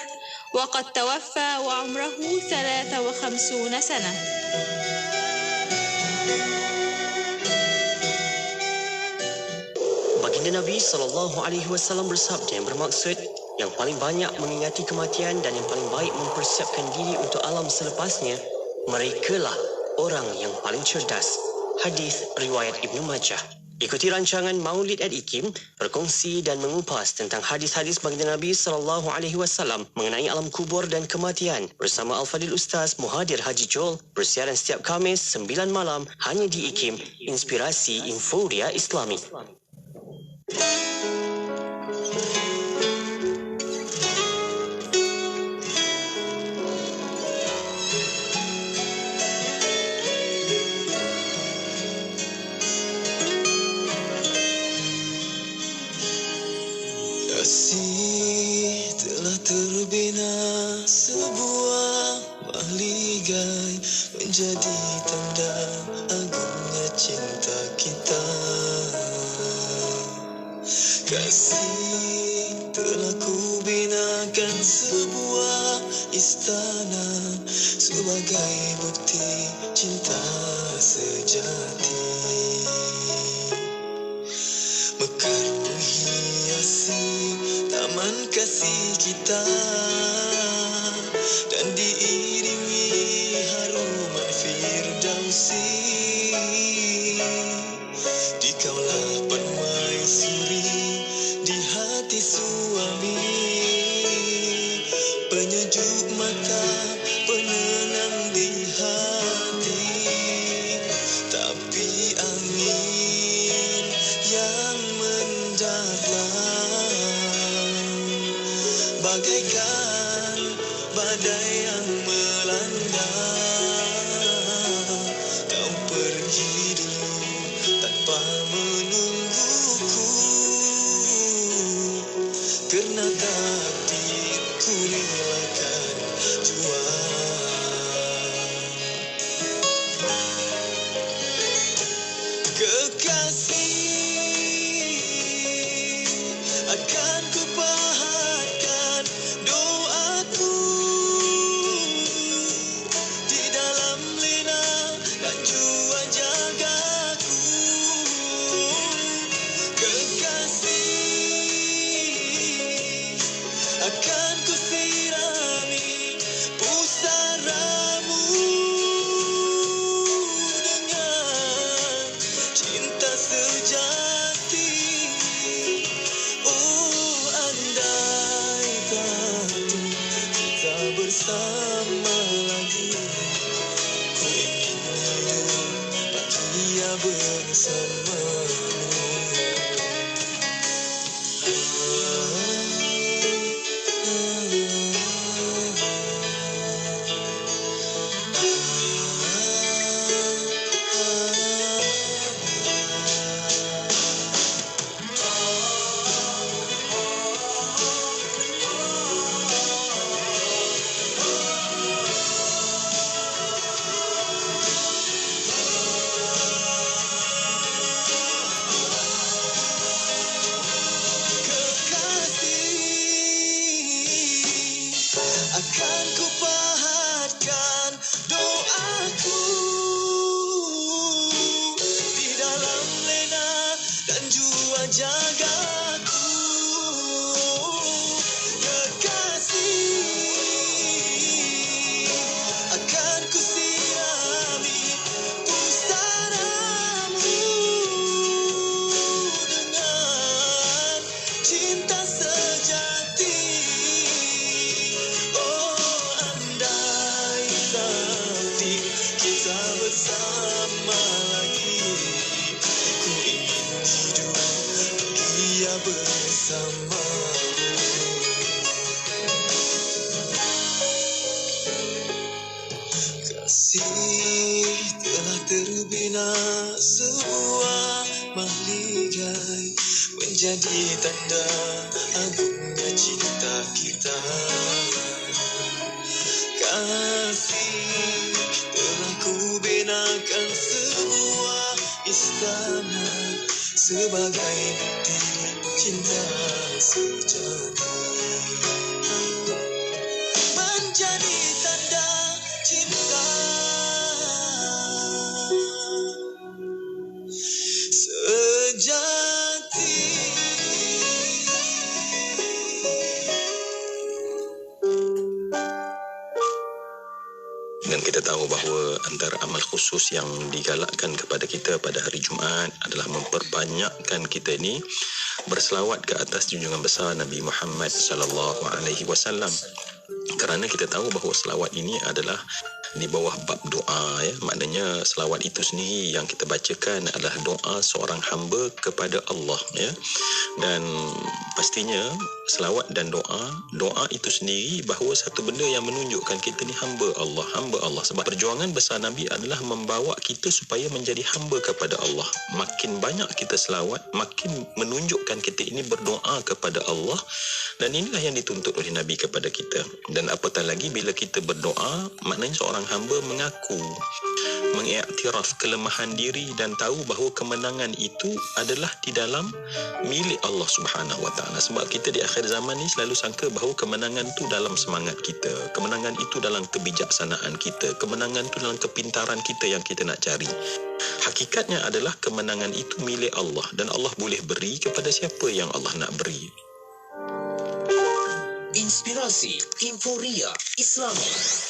وقد توفى وعمره 53 سنة. Baginda Nabi SAW bersabda yang bermaksud, yang paling banyak mengingati kematian dan yang paling baik mempersiapkan diri untuk alam selepasnya, merekalah orang yang paling cerdas. Hadis riwayat Ibnu Majah. Ikuti rancangan Maulid Ad-Ikim, berkongsi dan mengupas tentang hadis-hadis baginda Nabi SAW mengenai alam kubur dan kematian bersama Al-Fadil Ustaz Muhadir Haji Joel, bersiaran setiap Khamis 9 malam hanya di Ikim, inspirasi Inforia Islami. Kasih telah terbina sebuah mahligai menjadi tanda agungnya cinta kita. Kasih telah kubinakan sebuah istana sebagai bukti cinta sejati. Mekar menghiasi taman kasih kita dan diiringi haruman firdausi. Dikaulah permaisuri di hati suami, penyejuk mata, penenang di hati. Tapi angin yang mendatang bagaikan badai yang melanda. Kau pergi dulu tanpa menungguku, jua jagaku, kekasih. Akan ku sirami pusaramu dengan cinta sejati. Oh, andai tapi kita bersama lagi, ku ingin hidup bahagia bersamamu. Kasih telah terbina sebuah mahligai, menjadi tanda agungnya cinta kita. Kasih telah ku binakan sebuah istana sebagai bukti cinta sejati, menjadi tanda cinta sejati. Dan kita tahu bahawa antara amal khusus yang digalakkan kepada kita pada hari Jumaat adalah memperbanyakkan kita ini berselawat ke atas junjungan besar Nabi Muhammad sallallahu alaihi wasallam. Kerana kita tahu bahawa selawat ini adalah di bawah bab doa, ya. Maknanya selawat itu sendiri yang kita bacakan adalah doa seorang hamba kepada Allah, ya. Dan pastinya selawat dan doa itu sendiri bahawa satu benda yang menunjukkan kita ni hamba Allah. Sebab perjuangan besar Nabi adalah membawa kita supaya menjadi hamba kepada Allah. Makin banyak kita selawat, makin menunjukkan kita ini berdoa kepada Allah, dan inilah yang dituntut oleh Nabi kepada kita. Dan apatah lagi bila kita berdoa, maknanya seorang hamba mengaku, mengiktiraf kelemahan diri dan tahu bahawa kemenangan itu adalah di dalam milik Allah Subhanahu Wa Taala. Sebab kita di akhir zaman ni selalu sangka bahawa kemenangan itu dalam semangat kita, kemenangan itu dalam kebijaksanaan kita, kemenangan itu dalam kepintaran kita yang kita nak cari. Hakikatnya adalah kemenangan itu milik Allah, dan Allah boleh beri kepada siapa yang Allah nak beri. Inspirasi Inforia Islami.